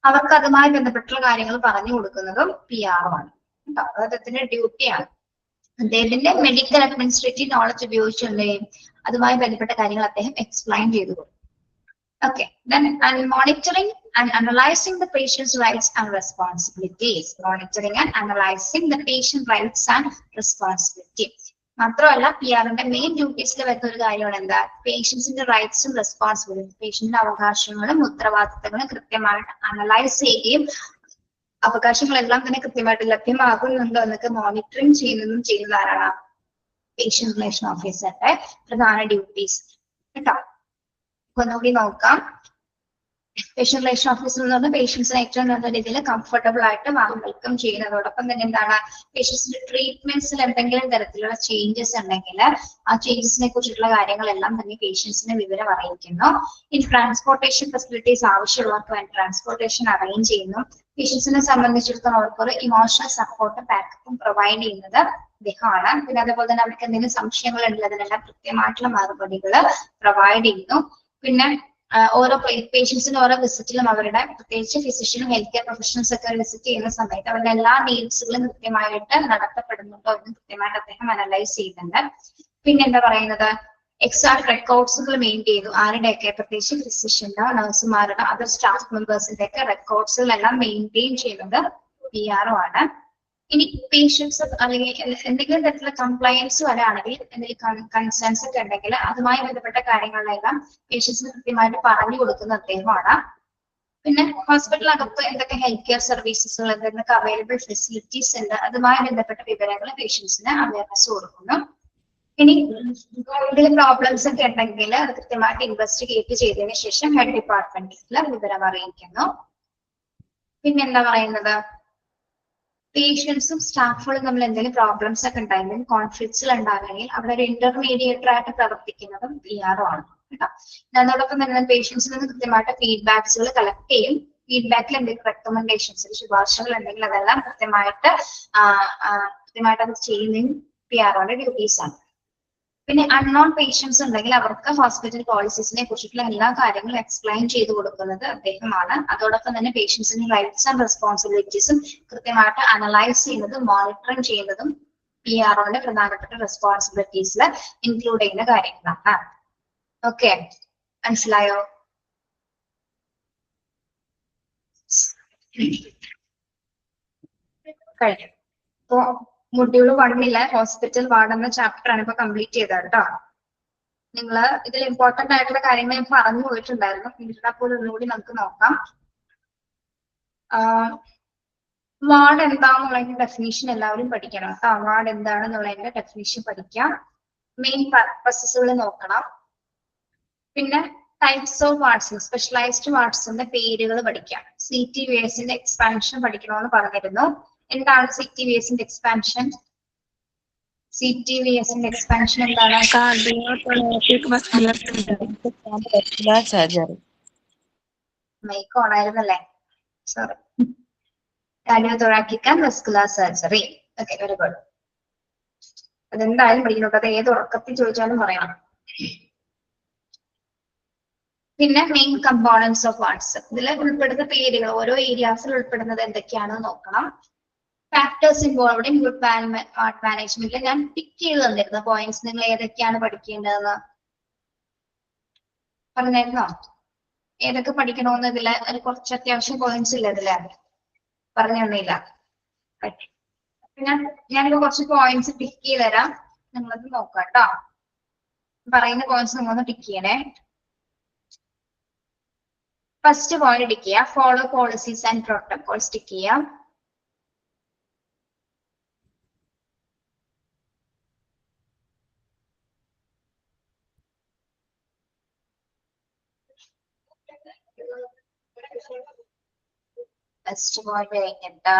അവർക്ക് അതുമായി ബന്ധപ്പെട്ടുള്ള കാര്യങ്ങൾ പറഞ്ഞു കൊടുക്കുന്നതും PRO ആണ് കേട്ടോ. അദ്ദേഹത്തിന്റെ ഡ്യൂട്ടിയാണ്. അദ്ദേഹത്തിന്റെ മെഡിക്കൽ അഡ്മിനിസ്ട്രേറ്റീവ് നോളജ് ഉപയോഗിച്ചുകൊണ്ട് അതുമായി ബന്ധപ്പെട്ട കാര്യങ്ങൾ അദ്ദേഹം എക്സ്പ്ലെയിൻ ചെയ്തു കൊടുക്കും. Okay, then and monitoring and analyzing the patient's rights and responsibilities. Monitoring and analyzing the patient rights and responsibility. മാത്രമല്ല PROന്റെ മെയിൻ ഡ്യൂട്ടീസിൽ വരുന്ന ഒരു കാര്യമാണ് എന്താ, പേഷ്യൻസിന്റെ റൈറ്റ്സും റെസ്പോൺസിബിലിറ്റി, പേഷ്യന്റിന്റെ അവകാശങ്ങളും ഉത്തരവാദിത്തങ്ങളും കൃത്യമായിട്ട് അനലൈസ് ചെയ്യുകയും അവകാശങ്ങളെല്ലാം തന്നെ കൃത്യമായിട്ട് ലഭ്യമാകുന്നുണ്ടോ എന്നൊക്കെ മോണിറ്ററിങ് ചെയ്യുന്നത് ആരാണ്? പേഷ്യന്റ് റിലേഷൻ ഓഫീസറുടെ പ്രധാന ഡ്യൂട്ടീസ് കേട്ടോ. ഒന്നുകൂടി നോക്കാം. പേഷ്യന്റ് റിലേഷൻ ഓഫീസർ എന്ന് പറഞ്ഞാൽ പേഷ്യൻസിനെ ഏറ്റവും നല്ല രീതിയിൽ കംഫർട്ടബിൾ ആയിട്ട് വെൽക്കം ചെയ്യുന്നതോടൊപ്പം തന്നെ എന്താണ്, പേഷ്യൻസിന്റെ ട്രീറ്റ്മെന്റ്സിൽ എന്തെങ്കിലും തരത്തിലുള്ള ചേഞ്ചസ് ഉണ്ടെങ്കിൽ ആ ചേഞ്ചസിനെ കുറിച്ചിട്ടുള്ള കാര്യങ്ങളെല്ലാം തന്നെ പേഷ്യൻസിനെ വിവരം അറിയിക്കുന്നു. ഇനി ട്രാൻസ്പോർട്ടേഷൻ ഫെസിലിറ്റീസ് ആവശ്യമുള്ളവർക്ക് വേണ്ടി ട്രാൻസ്പോർട്ടേഷൻ അറേഞ്ച് ചെയ്യുന്നു. പേഷ്യൻസിനെ സംബന്ധിച്ചിടത്തോളം അവർക്കൊരു ഇമോഷണൽ സപ്പോർട്ടും ബാക്കപ്പും പ്രൊവൈഡ് ചെയ്യുന്നത് അദ്ദേഹമാണ്. പിന്നെ അതേപോലെ തന്നെ അവർക്ക് എന്തെങ്കിലും സംശയങ്ങൾ ഉണ്ടെങ്കിൽ അതിനെല്ലാം കൃത്യമായിട്ടുള്ള മറുപടികൾ പ്രൊവൈഡ് ചെയ്യുന്നു. പിന്നെ ഓരോ പേഷ്യൻസിന് ഓരോ വിസിറ്റിലും അവരുടെ പ്രത്യേകിച്ച് ഫിസിഷ്യനും ഹെൽത്ത് കെയർ പ്രൊഫഷണൽസ് ഒക്കെ വിസിറ്റ് ചെയ്യുന്ന സമയത്ത് അവരുടെ എല്ലാ നീഡ്സുകളും കൃത്യമായിട്ട് നടത്തപ്പെടുന്നുണ്ടോ എന്ന് കൃത്യമായിട്ട് അദ്ദേഹം അനലൈസ് ചെയ്യുന്നുണ്ട്. പിന്നെ എന്താ പറയുന്നത്, എക്സാക്ട് റെക്കോർഡ്സുകൾ മെയിൻ ചെയ്തു. ആരുടെയൊക്കെ, പ്രത്യേകിച്ച് ഫിസിഷ്യന്റെ, നഴ്സുമാരുടെ, അതർ സ്റ്റാഫ് മെമ്പേഴ്സിന്റെ ഒക്കെ റെക്കോർഡ്സുകളെല്ലാം മെയിൻറ്റെയിൻ ചെയ്യുന്നത് PRO ആണ്. ഇനി പേഷ്യൻസ് അല്ലെങ്കിൽ എന്തെങ്കിലും തരത്തിലുള്ള കംപ്ലയൻസ് വരാണെങ്കിൽ, എന്തെങ്കിലും കൺസേൺസ് ഒക്കെ ഉണ്ടെങ്കിൽ അതുമായി ബന്ധപ്പെട്ട കാര്യങ്ങളിലെല്ലാം പേഷ്യൻസിന് കൃത്യമായിട്ട് പറഞ്ഞു കൊടുക്കുന്ന അദ്ദേഹമാണ്. പിന്നെ ഹോസ്പിറ്റലിനകത്ത് എന്തൊക്കെ ഹെൽത്ത് കെയർ സർവീസസുകൾ, എന്തൊക്കെ അവൈലബിൾ ഫെസിലിറ്റീസ് ഉണ്ട്, അതുമായി ബന്ധപ്പെട്ട വിവരങ്ങൾ പേഷ്യൻസിന് അവയർനെസ് കൊടുക്കുന്നു. ഇനി ഇതിൽ പ്രോബ്ലംസ് ഒക്കെ ഉണ്ടെങ്കിൽ അത് കൃത്യമായിട്ട് ഇൻവെസ്റ്റിഗേറ്റ് ചെയ്തതിനു ശേഷം ഹെഡ് ഡിപ്പാർട്ട്മെന്റിൽ വിവരം അറിയിക്കുന്നു. പിന്നെ എന്താ പറയുന്നത്, പേഷ്യൻസും സ്റ്റാഫുകളും തമ്മിൽ എന്തെങ്കിലും പ്രോബ്ലംസ് ഒക്കെ ഉണ്ടായെങ്കിൽ, കോൺഫ്ലിക്ട്സുകൾ ഉണ്ടാകണമെങ്കിൽ അവിടെ ഒരു ഇന്റർമീഡിയേറ്റർ ആയിട്ട് പ്രവർത്തിക്കുന്നതും PRO ആണ് കേട്ടോ. അതോടൊപ്പം തന്നെ പേഷ്യൻസിൽ നിന്ന് കൃത്യമായിട്ട് ഫീഡ്ബാക്സുകൾ കളക്ട് ചെയ്യും. ഫീഡ്ബാക്കിൽ എന്തെങ്കിലും റെക്കമെൻഡേഷൻസ്, ശുപാർശകൾ ഉണ്ടെങ്കിൽ അതെല്ലാം കൃത്യമായിട്ട് അത് ചെയ്യുന്നതും PROയുടെ ഡ്യൂട്ടീസ് ആണ്. പിന്നെ അൺനോൺ പേഷ്യൻസ് ഉണ്ടെങ്കിൽ അവർക്ക് ഹോസ്പിറ്റൽ പോളിസീസിനെ കുറിച്ചിട്ടുള്ള എല്ലാ കാര്യങ്ങളും എക്സ്പ്ലെയിൻ ചെയ്ത് കൊടുക്കുന്നത് അദ്ദേഹമാണ്. അതോടൊപ്പം തന്നെ പേഷ്യൻസിന്റെ റൈറ്റ്സ് ആൻഡ് റെസ്പോൺസിബിലിറ്റീസും കൃത്യമായിട്ട് അനലൈസ് ചെയ്യുന്നതും മോണിറ്ററിങ് ചെയ്യുന്നതും PROയുടെ പ്രധാനപ്പെട്ട റെസ്പോൺസിബിലിറ്റീസിൽ ഇൻക്ലൂഡ് ചെയ്യുന്ന കാര്യങ്ങളാണ്. ഓക്കെ, മനസ്സിലായോ? കഴിഞ്ഞു. അപ്പോ മൊഡ്യൂൾ 1 ഹോസ്പിറ്റൽ വാർഡ് എന്ന ചാപ്റ്റർ ആണ് ഇപ്പൊ കംപ്ലീറ്റ് ചെയ്തത് കേട്ടോ. നിങ്ങൾ ഇതിൽ ഇമ്പോർട്ടന്റ് ആയിട്ടുള്ള കാര്യങ്ങൾ ഞാൻ പറഞ്ഞു പോയിട്ടുണ്ടായിരുന്നു. അപ്പോൾ ഒന്നുകൂടി നമുക്ക് നോക്കാം. വാർഡ് എന്താണെന്നുള്ളതിന്റെ ഡെഫിനേഷൻ എല്ലാവരും പഠിക്കണം കേട്ടോ. വാർഡ് എന്താണെന്നുള്ളതിന്റെ ഡെഫിനേഷൻ പഠിക്കാം. മെയിൻ പർപ്പസസുകൾ നോക്കണം. പിന്നെ ടൈപ്സ് ഓഫ് വാർഡ്സ്, സ്പെഷ്യലൈസ്ഡ് വാർഡ്സിന്റെ പേരുകൾ പഠിക്കാം. CTVSന്റെ എക്സ്പാൻഷൻ പഠിക്കണമെന്ന് പറഞ്ഞിരുന്നു. എന്താണ് CTVSന്റെ എക്സ്പാൻഷൻ? CTVSന്റെ എക്സ്പാൻഷൻ എന്താണ്? മൈക്ക് ഓൺ ആയിരുന്നല്ലേ, sorry. Cardiothoracic and muscular surgery. Okay, very good. അതെന്തായാലും പഠിക്കണം. അത് ഏത് ഉറക്കത്തിൽ ചോദിച്ചാലും പറയണം. പിന്നെ മെയിൻ കമ്പോണൻസ് ഓഫ് വാർഡ്സ്, ഇതിൽ ഉൾപ്പെടുന്ന പേരുകൾ, ഓരോ ഏരിയാസിൽ ഉൾപ്പെടുന്നത് എന്തൊക്കെയാണെന്ന് നോക്കണം. Factors involved in good ward മാനേജ്മെന്റിൽ ഞാൻ ടിക്ക് ചെയ്ത് തന്നിരുന്ന പോയിന്റ്സ് നിങ്ങൾ ഏതൊക്കെയാണ് പഠിക്കേണ്ടതെന്ന് പറഞ്ഞിരുന്നോ? ഏതൊക്കെ പഠിക്കണമെന്ന് ഇതില് ഒരു കുറച്ച് അത്യാവശ്യം പോയിന്റ്സ് ഇല്ല ഇതില്, പറഞ്ഞു തന്നില്ല. ഞാനിപ്പോ കുറച്ച് പോയിന്റ്സ് ടിക്ക് ചെയ്ത് തരാം, നിങ്ങളത് നോക്കാം കേട്ടോ. പറയുന്ന പോയിന്റ്സ് നിങ്ങളൊന്ന് ടിക്ക് ചെയ്യണേ. ഫസ്റ്റ് പോയിന്റ് ടിക്ക് ചെയ്യാം, follow policies and protocols tick ചെയ്യാം. ഫസ്റ്റ് പോയിന്റ് കഴിഞ്ഞിട്ട്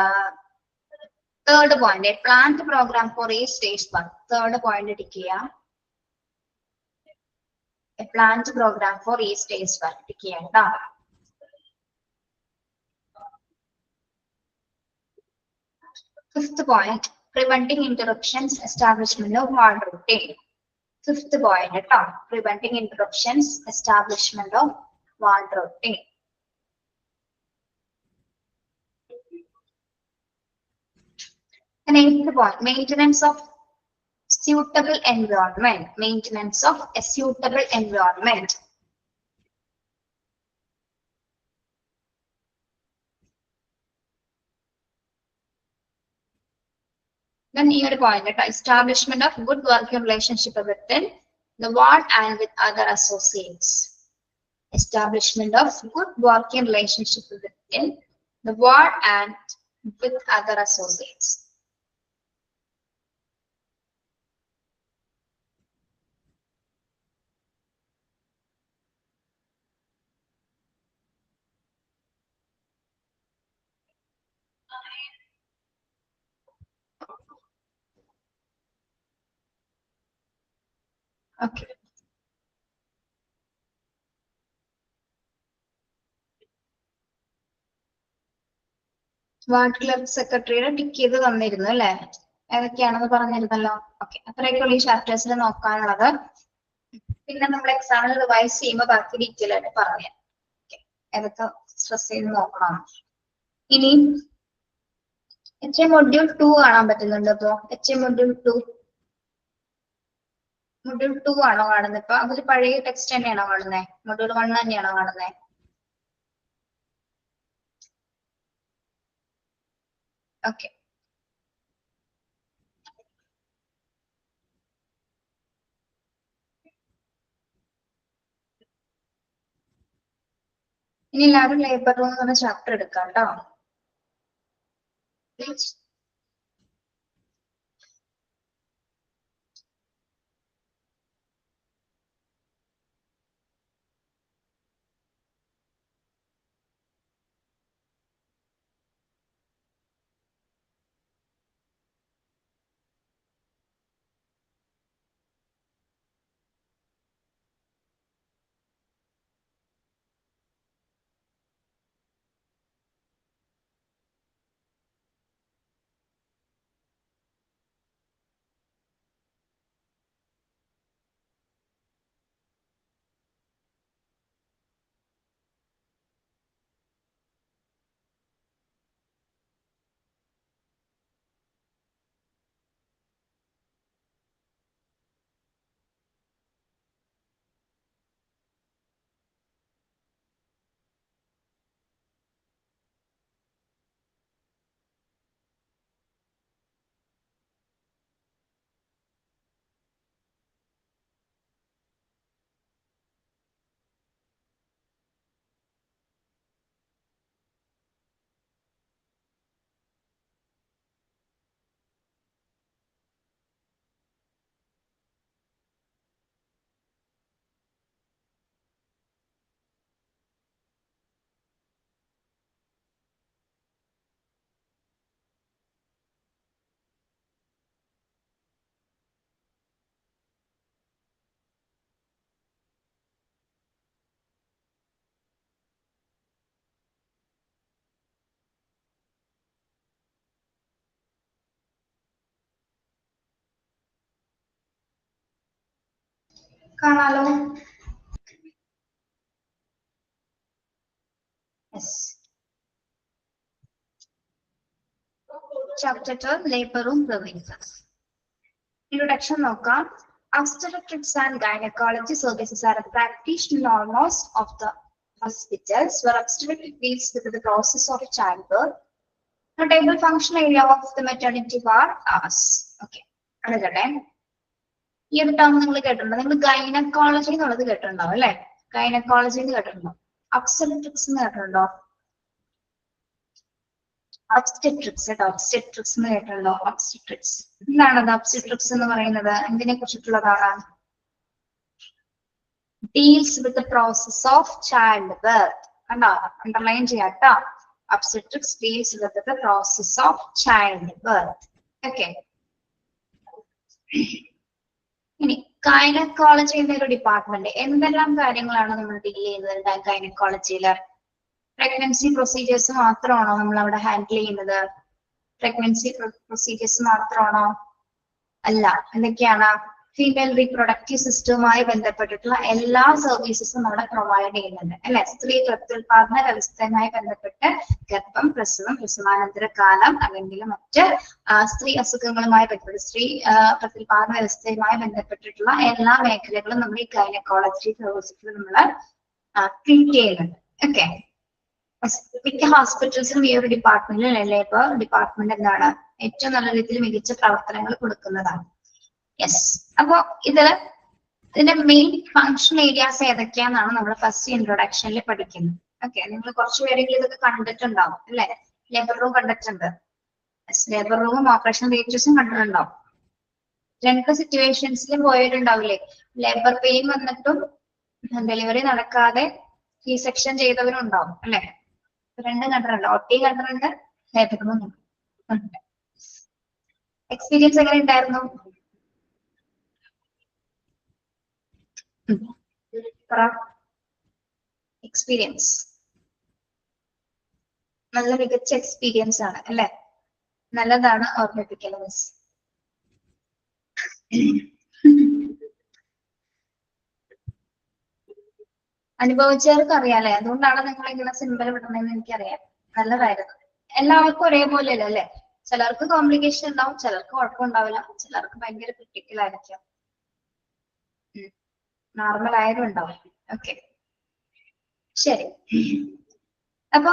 third point, plant programme for ഈ സ്റ്റേജ് 1. തേർഡ് പോയിന്റ് ടിക്ക് ചെയ്യാം. പ്ലാന്റ് പ്രോഗ്രാം ഫോർ ഈ സ്റ്റേജ് 1 ടിക്ക് ചെയ്യാം കേട്ടോ. Fifth point, preventing interruptions, establishment of ward routine. Fifth point, preventing interruptions, establishment of ward routine. And eighth point, maintenance of suitable environment. Maintenance of a suitable environment. Then here point, establishment of good working relationship within the ward and with other associates. Establishment of good working relationship within the ward and with other associates. Okay. Ward clerk സെക്രട്ടറിയുടെ tick ചെയ്ത് തന്നിരുന്നു അല്ലെ? ഏതൊക്കെയാണെന്ന് പറഞ്ഞിരുന്നല്ലോ. Okay, അത്രയൊക്കെയുള്ള ഈ ചാപ്റ്റേഴ്സിൽ നോക്കാനുള്ളത്. പിന്നെ നമ്മൾ എക്സാമിൽ റിവൈസ് ചെയ്യുമ്പോൾ ബാക്കി ഡീറ്റെയിൽ ആയിട്ട് പറയാം. ഏതൊക്കെ സ്ട്രെസ് ചെയ്ത് നോക്കണം. ഇനി HA മൊഡ്യൂൾ 2 കാണാൻ പറ്റുന്നുണ്ട്. അപ്പോ HA മൊഡ്യൂൾ 2 ആണോ കാണുന്നത്? ഇപ്പൊ അതിൽ പഴയ ടെക്സ്റ്റ് തന്നെയാണോ കാണുന്നത്? മൊഡ്യൂൾ 1 തന്നെയാണോ കാണുന്നത്? ഓക്കെ. ഇനി എല്ലാവരും ലേബർ റൂം എന്ന് പറഞ്ഞ ചാപ്റ്റർ എടുക്കാം കേട്ടോ. കാണാലോ? Chapter 12 labour room provinces. Introduction നോക്കാം. Obstetrics and gynecology services are practiced in almost of the hospitals where obstetric deals with the process of childbirth. Notable functional area of the maternity ward is okay. അടുത്തത് ഈ ഒരു term നിങ്ങൾ കേട്ടിട്ടുണ്ടോ? നിങ്ങൾ gynaecology എന്നുള്ളത് കേട്ടിട്ടുണ്ടാവും അല്ലെ? ഗൈനക്കോളജി എന്ന് കേട്ടിട്ടുണ്ടോ? ഒബ്സ്റ്റെട്രിക്സ് എന്ന് കേട്ടിട്ടുണ്ടോ? ഒബ്സ്റ്റെട്രിക്സ് കേട്ടോ, ഒബ്സ്റ്റെട്രിക്സ് എന്ന് കേട്ടിട്ടുണ്ടോ? ഒബ്സ്റ്റെട്രിക്സ് എന്താണത്? ഒബ്സ്റ്റെട്രിക്സ് എന്ന് പറയുന്നത് എന്തിനെ കുറിച്ചിട്ടുള്ളതാണ്? Deals with the process of child birth. കണ്ടോ? അണ്ടർലൈൻ ചെയ്യാട്ടോ. Obstetrics deals with the process of child birth. Okay. ഇനി ഗൈനക്കോളജി എന്നൊരു ഡിപ്പാർട്ട്മെന്റ് എന്തെല്ലാം കാര്യങ്ങളാണ് നമ്മൾ ഡീൽ ചെയ്യുന്നത് ഗൈനക്കോളജിയില്? പ്രഗ്നൻസി പ്രൊസീജിയേഴ്സ് മാത്രമാണോ നമ്മൾ അവിടെ ഹാൻഡിൽ ചെയ്യുന്നത്? പ്രഗ്നൻസി പ്രൊസീജിയേഴ്സ് മാത്രമാണോ? അല്ല. എന്തൊക്കെയാണ്? ഫീമെയിൽ റീപ്രൊഡക്റ്റീവ് സിസ്റ്റവുമായി ബന്ധപ്പെട്ടിട്ടുള്ള എല്ലാ സർവീസസും അവിടെ പ്രൊവൈഡ് ചെയ്യുന്നുണ്ട് അല്ലെ? സ്ത്രീ പ്രത്യുൽപാദന വ്യവസ്ഥയുമായി ബന്ധപ്പെട്ട് ഗർഭം, പ്രസവം, പ്രസവാനന്തര കാലം അല്ലെങ്കിൽ മറ്റ് സ്ത്രീ അസുഖങ്ങളുമായി ബന്ധപ്പെട്ട് സ്ത്രീ പ്രത്യുൽപാദന വ്യവസ്ഥയുമായി ബന്ധപ്പെട്ടിട്ടുള്ള എല്ലാ മേഖലകളും നമ്മൾ ഈ ഗൈനക്കോളജി സർവീസിൽ നമ്മൾ ട്രീറ്റ് ചെയ്യുന്നുണ്ട്. ഓക്കെ. മിക്ക ഹോസ്പിറ്റൽസിലും ഈ ഒരു ഡിപ്പാർട്ട്മെന്റിൽ ലേബർ ഡിപ്പാർട്ട്മെന്റ് എന്താണ് ഏറ്റവും നല്ല രീതിയിൽ മികച്ച പ്രവർത്തനങ്ങൾ കൊടുക്കുന്നതാണ്. യെസ്. അപ്പൊ ഇതിന്റെ മെയിൻ ഫങ്ഷൻ ഏരിയാസ് ഏതൊക്കെയാണെന്നാണ് നമ്മൾ ഫസ്റ്റ് ഇൻട്രൊഡക്ഷനിൽ പഠിക്കുന്നത്. ഓക്കെ. നിങ്ങൾ കുറച്ച് പേരെങ്കിലും ഇതൊക്കെ കണ്ടിട്ടുണ്ടാവും അല്ലെ? ലേബർ റൂം കണ്ടിട്ടുണ്ട്. ലേബർ റൂമും ഓപ്പറേഷൻ തിയേറ്റേഴ്സും കണ്ടിട്ടുണ്ടാവും. രണ്ട് സിറ്റുവേഷൻസിലും പോയിട്ടുണ്ടാവില്ലേ? ലേബർ പെയിൻ വന്നിട്ടും ഡെലിവറി നടക്കാതെ സി സെക്ഷൻ ചെയ്തവരും ഉണ്ടാവും അല്ലെ? രണ്ടും കണ്ടിട്ടുണ്ട്. ഒട്ടി കണ്ടിട്ടുണ്ട്, ലേബർ റൂം കണ്ടിട്ടുണ്ട്. എക്സ്പീരിയൻസ് എങ്ങനെ ഉണ്ടായിരുന്നു? എക്സ്പീരിയൻസ് നല്ല മികച്ച എക്സ്പീരിയൻസ് ആണ് അല്ലെ? നല്ലതാണ് ഓർമ്മിപ്പിക്കൽ മിസ്. അനുഭവിച്ചവർക്ക് അറിയാലേ, അതുകൊണ്ടാണ് നിങ്ങൾ ഇങ്ങനെ സിമ്പിൾ വിടണമെന്ന് എനിക്കറിയാം. നല്ലതായിരുന്നു. എല്ലാവർക്കും ഒരേപോലെ അല്ലേ? ചിലർക്ക് കോംപ്ലിക്കേഷൻ ഉണ്ടാവും, ചിലർക്ക് കുഴപ്പമുണ്ടാവില്ല, ചിലർക്ക് ഭയങ്കര ക്രിട്ടിക്കൽ ആയിരിക്കും, നോർമൽ ആയാലും ഉണ്ടാവും. ഓക്കെ, ശരി. അപ്പൊ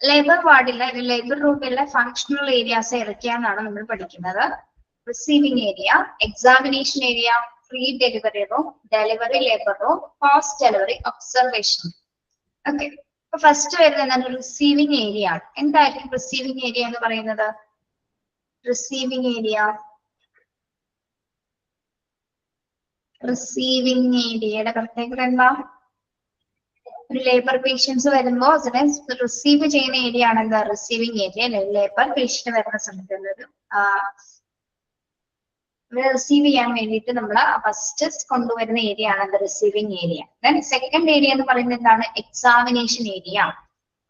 ലേബർ വാർഡിലെ ലേബർ റൂമിലെ ഫങ്ഷണൽ ഏരിയാസ് ഏതൊക്കെയാണെന്നാണ് നമ്മൾ പഠിക്കുന്നത്. Receiving area, examination area, pre delivery room, delivery labour room, post delivery observation. Okay, അപ്പൊ ഫസ്റ്റ് വരുന്നത് എന്താണ്? റിസീവിംഗ് ഏരിയ ആണ്. എന്തായിരിക്കും റിസീവിംഗ് ഏരിയ എന്ന് പറയുന്നത്? റിസീവിംഗ് ഏരിയയുടെ പ്രത്യേകത എന്താ? ഒരു ലേബർ പേഷ്യൻസ് വരുമ്പോ അതിനെ റിസീവ് ചെയ്യുന്ന ഏരിയ ആണ് എന്താ? റിസീവിംഗ് ഏരിയ അല്ലെ? ലേബർ പേഷ്യന്റ് വരുന്ന സമയത്ത് റിസീവ് ചെയ്യാൻ വേണ്ടിയിട്ട് നമ്മൾ ഫസ്റ്റ് കൊണ്ടുവരുന്ന ഏരിയ ആണ് എന്താ? Receiving area. Then second area എന്ന് പറയുന്നത് എന്താണ്? Examination area.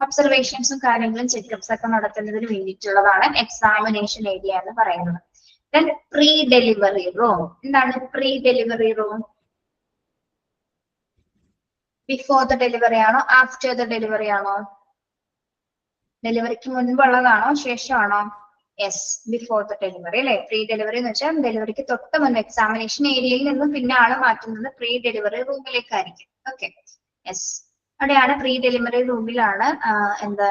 ഒബ്സർവേഷൻസും കാര്യങ്ങളും ചെക്കപ്സ് ഒക്കെ നടത്തുന്നതിന് വേണ്ടിയിട്ടുള്ളതാണ് എക്സാമിനേഷൻ ഏരിയ എന്ന് പറയുന്നത്. Then pre delivery room. എന്താണ് pre delivery room? Before the delivery ആണോ ആഫ്റ്റർ ദ ഡെലിവറി ആണോ? ഡെലിവറിക്ക് മുൻപുള്ളതാണോ ശേഷമാണോ? യെസ്, ബിഫോർ ദ ഡെലിവറി അല്ലെ? പ്രീ ഡെലിവറി എന്ന് വെച്ചാൽ ഡെലിവറിക്ക് തൊട്ട് മുൻപ് എക്സാമിനേഷൻ ഏരിയയിൽ നിന്നും പിന്നെ ആള് മാറ്റുന്നത് പ്രീ ഡെലിവറി റൂമിലേക്കായിരിക്കും. ഓക്കെ, യെസ്, അവിടെയാണ് പ്രീ ഡെലിവറി റൂമിലാണ് എന്താ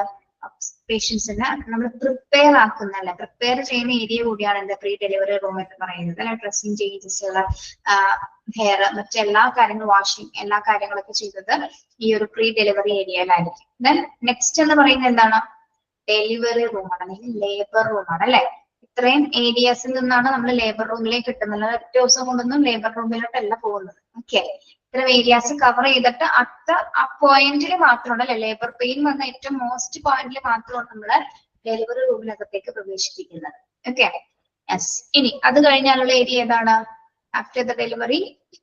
പേഷ്യൻസിനെ നമ്മൾ പ്രിപ്പയർ ആക്കുന്ന അല്ലെ? പ്രിപ്പയർ ചെയ്യുന്ന ഏരിയ കൂടിയാണ് എന്താ? പ്രീ ഡെലിവറി റൂം എന്ന് പറയുന്നത് അല്ലെ? ഡ്രസ്സിംഗ് ചേഞ്ചസ് ഉള്ള ഹെയർ മറ്റെല്ലാ കാര്യങ്ങളും വാഷിംഗ് എല്ലാ കാര്യങ്ങളൊക്കെ ചെയ്തത് ഈ ഒരു പ്രീ ഡെലിവറി ഏരിയയിലായിരിക്കും. ദെൻ നെക്സ്റ്റ് എന്ന് പറയുന്നത് എന്താണ്? ഡെലിവറി റൂമാണ് അല്ലെങ്കിൽ ലേബർ റൂമാണ് അല്ലെ? ഇത്രയും ഏരിയാസിൽ നിന്നാണ് നമ്മൾ ലേബർ റൂമിലേക്ക് കിട്ടുന്നത്. ഒറ്റ ദിവസം കൊണ്ടൊന്നും ലേബർ റൂമിലോട്ടല്ല പോകുന്നത്. ഓക്കെ, ഇത്തരം ഏരിയാസ് കവർ ചെയ്തിട്ട് ആ പോയിന്റിൽ മാത്രമാണ് അല്ലെ? ലേബർ പെയിൻ വന്ന ഏറ്റവും മോസ്റ്റ് പോയിന്റിൽ മാത്രമാണ് നമ്മള് ഡെലിവറി റൂമിനകത്തേക്ക് പ്രവേശിപ്പിക്കുന്നത്. Okay, yes. ഇനി അത് കഴിഞ്ഞാലുള്ള ഏരിയ ഏതാണ്? After the delivery,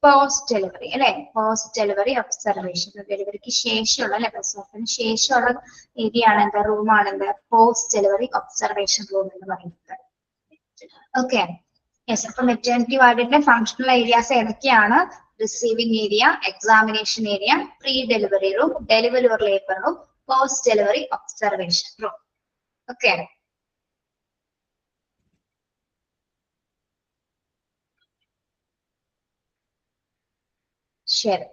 post delivery അല്ലെ? Post delivery observation. ഡെലിവറിക്ക് ശേഷമുള്ള അല്ലെ? പ്രസവത്തിന് ശേഷമുള്ള ഏരിയ ആണ് എന്താ? റൂമാണ് എന്താ? പോസ്റ്റ് ഡെലിവറി ഒബ്സർവേഷൻ റൂം എന്ന് പറയുന്നത്. Okay, yes. അപ്പൊ മെറ്റേണിറ്റി വാർഡിന്റെ ഫങ്ഷണൽ ഏരിയാസ് ഏതൊക്കെയാണ്? Receiving area, examination area, pre delivery room, delivery labour room, post delivery observation room. Okay, ശരി.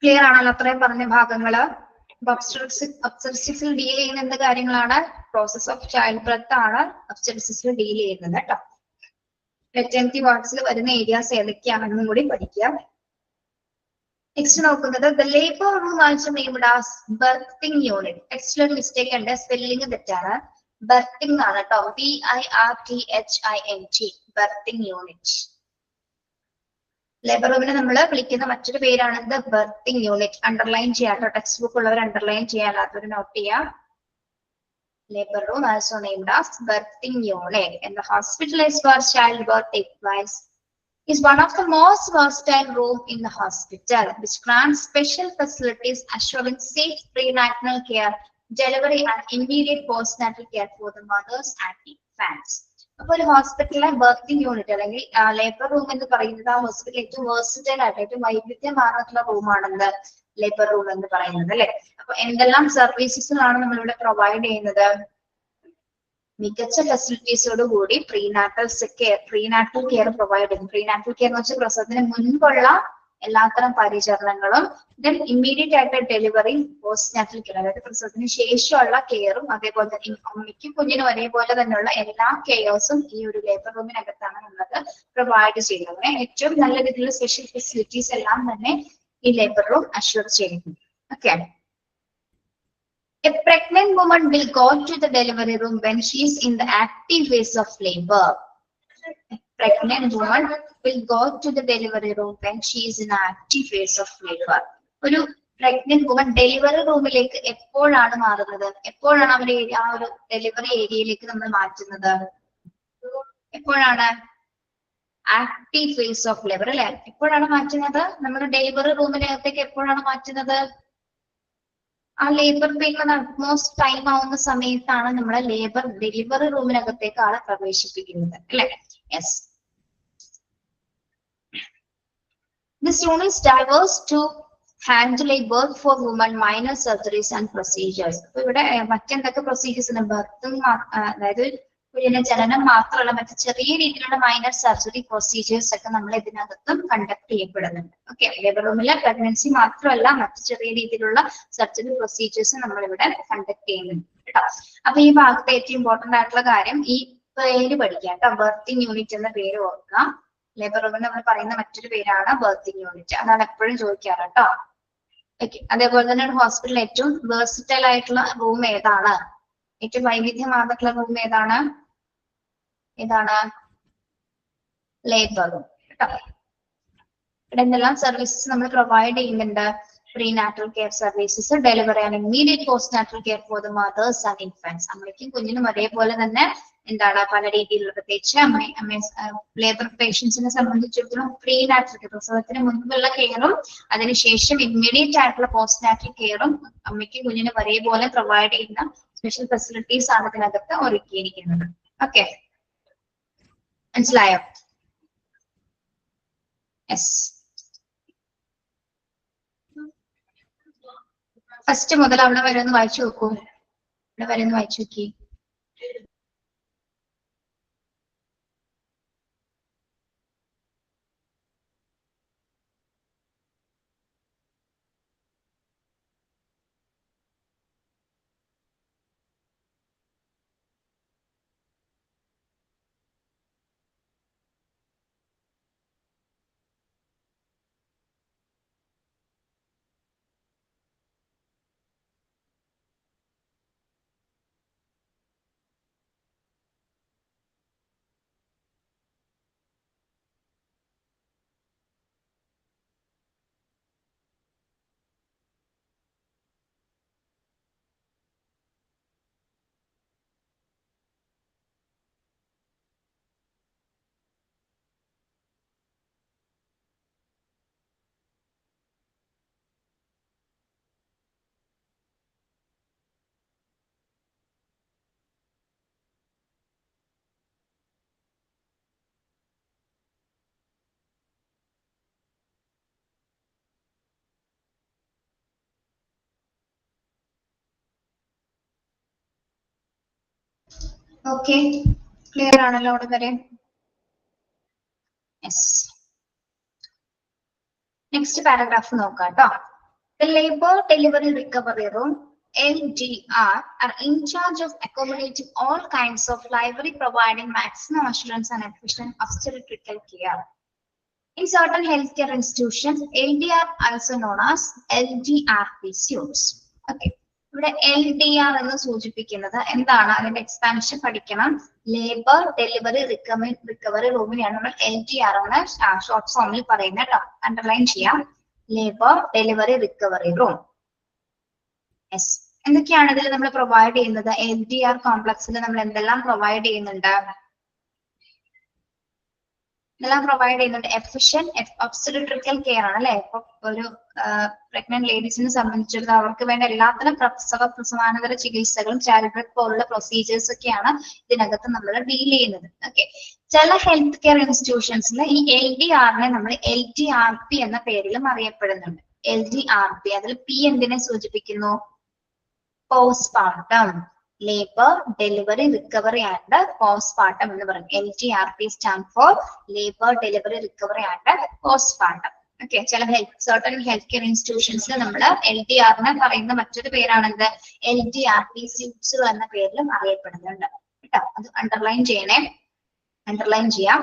ക്ലിയർ ആണല്ലോ അത്രയും പറഞ്ഞ ഭാഗങ്ങള്? ഒബ്സ്റ്റെട്രിക്സിൽ ഡീൽ ചെയ്യുന്ന എന്ത് കാര്യങ്ങളാണ്? പ്രോസസ് ഓഫ് ചൈൽഡ് ബർത്ത് ആണ് ഒബ്സ്റ്റെട്രിക്സിൽ ഡീൽ ചെയ്യുന്നത് കേട്ടോ. മെറ്റേണിറ്റി വാർഡ്സിൽ വരുന്ന ഏരിയാസ് ഏതൊക്കെയാണെന്നും കൂടി പഠിക്കുക. നെക്സ്റ്റ് നോക്കുന്നത് the labour room also named as birthing unit. ടെക്സ്റ്റിലൊരു മിസ്റ്റേക്ക് ഉണ്ട്, സ്പെല്ലിംഗ് തെറ്റാണ്. ബർത്തിങ് ആണ് കേട്ടോ, BIRTHING, ബർത്തിങ് യൂണിറ്റ്. ലേബർ റൂമിനെ നമ്മൾ വിളിക്കുന്ന മറ്റൊരു പേരാണ് ദ ബർത്തിങ് യൂണിറ്റ്. അണ്ടർലൈൻ ചെയ്യാട്ടോ, ടെക്സ്റ്റ് ബുക്ക് ഉള്ളവർ അണ്ടർലൈൻ ചെയ്യാത്തവർ നോട്ട് ചെയ്യാം. Labor room also named as birthing unit in the hospital is where childbirth takes place. Is one of the most versatile room in the hospital, which grants special facilities assuring safe prenatal care, delivery and immediate postnatal care for the mothers and infants. അപ്പൊ ഒരു ഹോസ്പിറ്റലിലെ birthing unit അല്ലെങ്കിൽ labour room എന്ന് പറയുന്നത് ആ ഹോസ്പിറ്റലിൽ ഏറ്റവും versatile ആയിട്ട് ഏറ്റവും വൈവിധ്യമാർന്നിട്ടുള്ള റൂമാണെന്ത്? ലേബർ റൂം എന്ന് പറയുന്നത് അല്ലെ? അപ്പൊ എന്തെല്ലാം സർവീസസിലാണ് നമ്മളിവിടെ പ്രൊവൈഡ് ചെയ്യുന്നത്? മികച്ച ഫെസിലിറ്റീസോട് കൂടി പ്രീനാറ്റൽ കെയർ പ്രൊവൈഡ് ചെയ്യുന്നു. പ്രീനാറ്റൽ കെയർ എന്ന് വെച്ചാൽ പ്രസവത്തിന് മുൻപുള്ള എല്ലാത്തരം പരിചരണങ്ങളും, ദെൻ ഇമ്മീഡിയറ്റ് ആയിട്ട് ഡെലിവറി, പോസ്റ്റ്നാറ്റൽ കെയർ അതായത് പ്രസവത്തിന് ശേഷമുള്ള കെയറും, അതേപോലെ തന്നെ അമ്മയ്ക്കും കുഞ്ഞിനും ഒരേപോലെ തന്നെയുള്ള എല്ലാ കെയർസും ഈ ഒരു ലേബർ റൂമിനകത്താണ് നമ്മളത് പ്രൊവൈഡ് ചെയ്യുന്നത്. ഏറ്റവും നല്ല രീതിയിലുള്ള സ്പെഷ്യൽ ഫെസിലിറ്റീസ് എല്ലാം തന്നെ ഈ ലേബർ റൂം അഷ്യൂർ ചെയ്യുന്നു. Okay, a pregnant woman will go to the delivery room when she is in the active phase of labor. A pregnant woman will go to the delivery room when she is in active phase of labor. ഒരു pregnant woman delivery റൂമിലേക്ക് എപ്പോഴാണ് മാറുന്നത്? എപ്പോഴാണ് അവരെ ആ ഒരു delivery ഏരിയയിലേക്ക് നമ്മൾ മാറ്റുന്നത്? എപ്പോഴാണ്? ആക്റ്റീവ് ഫേസ് ഓഫ് ലേബർ അല്ലെ? എപ്പോഴാണ് മാറ്റുന്നത്? നമ്മൾ ഡെലിവറി റൂമിനകത്തേക്ക് എപ്പോഴാണ് മാറ്റുന്നത്? ആ ലേബർ പെയിൻ മോസ്റ്റ് ടൈം ആവുന്ന സമയത്താണ് നമ്മളെ ഡെലിവറി റൂമിനകത്തേക്ക് ആളെ പ്രവേശിപ്പിക്കുന്നത് അല്ലെ? Yes. This unit is diverse to handle a birth for women, minor surgeries and procedures. അപ്പൊ ഇവിടെ മറ്റെന്തൊക്കെ പ്രൊസീജിയേഴ്സ് ഉണ്ട്? ബർത്തും അതായത് കുഞ്ഞിന്റെ ജനനം മാത്രമല്ല മറ്റു ചെറിയ രീതിയിലുള്ള മൈനർ സർജറി പ്രൊസീജിയേഴ്സ് ഒക്കെ നമ്മൾ ഇതിനകത്തും കണ്ടക്ട് ചെയ്യപ്പെടുന്നുണ്ട്. ഓക്കെ, ലേബർ റൂമിലെ പ്രഗ്നൻസി മാത്രമല്ല മറ്റു ചെറിയ രീതിയിലുള്ള സർജറി പ്രൊസീജിയേഴ്സ് നമ്മൾ ഇവിടെ കണ്ടക്ട് ചെയ്യുന്നുണ്ട് കേട്ടോ. അപ്പൊ ഈ ഭാഗത്ത് ഏറ്റവും ഇമ്പോർട്ടന്റ് ആയിട്ടുള്ള കാര്യം ഈ പേര് പഠിക്കാം കേട്ടോ. ബർത്തിങ് യൂണിറ്റ് എന്ന പേര് ഓർക്കുക. ലേബർ റൂമിൽ നമ്മൾ പറയുന്ന മറ്റൊരു പേരാണ് ബർത്തിങ് യൂണിറ്റ്. അതാണ് എപ്പോഴും ചോദിക്കാറ് കേട്ടോ. ഓക്കെ, അതേപോലെ തന്നെ ഹോസ്പിറ്റലിൽ ഏറ്റവും വേഴ്സിറ്റൈൽ ആയിട്ടുള്ള റൂം ഏതാണ്? ഏറ്റവും വൈവിധ്യമാർന്നിട്ടുള്ള റൂം ഏതാണ്? ലേബർ റൂം കേട്ടോ. ഇവിടെ എന്തെല്ലാം സർവീസസ് നമ്മൾ പ്രൊവൈഡ് ചെയ്യുന്നുണ്ട്? Prenatal care services, delivery and immediate postnatal care for the mothers and infants. അമ്മയ്ക്കും കുഞ്ഞിനും ഒരേപോലെ തന്നെ പല രീതിയിലുള്ള പ്രത്യേകിച്ച് ലേബർ പേഷ്യൻസിനെ സംബന്ധിച്ചിടത്തോളം പ്രീനാറ്റൽ കെയർ, പ്രസവത്തിന് മുൻപുള്ള കെയറും അതിനുശേഷം ഇമ്മീഡിയറ്റ് ആയിട്ടുള്ള പോസ്റ്റ് നാറ്റൽ കെയറും അമ്മയ്ക്കും കുഞ്ഞിനും ഒരേപോലെ പ്രൊവൈഡ് ചെയ്യുന്ന സ്പെഷ്യൽ ഫെസിലിറ്റീസ് ആണ് ഇതിനകത്ത് ഒരുക്കിയിരിക്കുന്നത്. ഓക്കെ, മനസ്സിലായോ? യെസ്. ഫസ്റ്റ് മുതൽ അവിടെ വരെ ഒന്ന് വായിച്ചു നോക്കൂ. ഇവിടെ വരെ ഒന്ന് വായിച്ചു നോക്കി. ഓക്കെ, ക്ലിയർ ആണല്ലോ അവിടെ വരെ? യെസ്. നെക്സ്റ്റ് പാരഗ്രാഫ് നോക്കാം കേട്ടോ. The labor delivery recovery room LDR are in charge of accommodating all kinds of delivery, providing maximum assurance and efficient obstetrical care. In certain healthcare institutions, LDR also known as LDRP suites. Okay. ഇവിടെ LDR എന്ന് സൂചിപ്പിക്കുന്നത് എന്താണ്? അതിന്റെ expansion പഠിക്കണം. Labour delivery recovery റൂമിനെയാണ് നമ്മൾ LDR എന്ന് short ഫോമിൽ പറയുന്നത് കേട്ടോ. അണ്ടർലൈൻ ചെയ്യാം. Labour delivery recovery room. Yes. എന്തൊക്കെയാണ് ഇതിൽ നമ്മൾ പ്രൊവൈഡ് ചെയ്യുന്നത്? LDR കോംപ്ലക്സിൽ നമ്മൾ എന്തെല്ലാം പ്രൊവൈഡ് ചെയ്യുന്നുണ്ട്? ഇതെല്ലാം പ്രൊവൈഡ് ചെയ്യുന്നുണ്ട്. എഫിഷ്യന്റ് ഒബ്സ്റ്റെട്രിക്കൽ കെയർ ആണ് അല്ലെ. ഇപ്പൊ ഒരു പ്രഗ്നന്റ് ലേഡീസിനെ സംബന്ധിച്ചിടത്തോളം അവർക്ക് വേണ്ട എല്ലാത്തരം പ്രസവാനന്തര ചികിത്സകളും ചൈൽഡ് ബർത്ത് പോലുള്ള പ്രൊസീജിയേഴ്സ് ഒക്കെയാണ് ഇതിനകത്ത് നമ്മൾ ഡീൽ ചെയ്യുന്നത്. ഓക്കെ, ചില ഹെൽത്ത് കെയർ ഇൻസ്റ്റിറ്റ്യൂഷൻസിൽ ഈ LDRനെ നമ്മൾ LDRP എന്ന പേരിലും അറിയപ്പെടുന്നുണ്ട്. LDRP, അതിൽ P എന്തിനെ സൂചിപ്പിക്കുന്നു? Postpartum, labour delivery recovery and postpartum എന്ന് പറയും. LDRP stand for labour delivery recovery and postpartum. Okay, ചില സർട്ടൻ ഹെൽത്ത് കെയർ ഇൻസ്റ്റിറ്റ്യൂഷൻസിൽ നമ്മൾ LDRനെ പറയുന്ന മറ്റൊരു പേരാണ് എന്ത്? LDRP സ്യൂട്ട്സ് എന്ന പേരിലും അറിയപ്പെടുന്നുണ്ട് കേട്ടോ. അത് അണ്ടർലൈൻ ചെയ്യണേ, അണ്ടർലൈൻ ചെയ്യാം.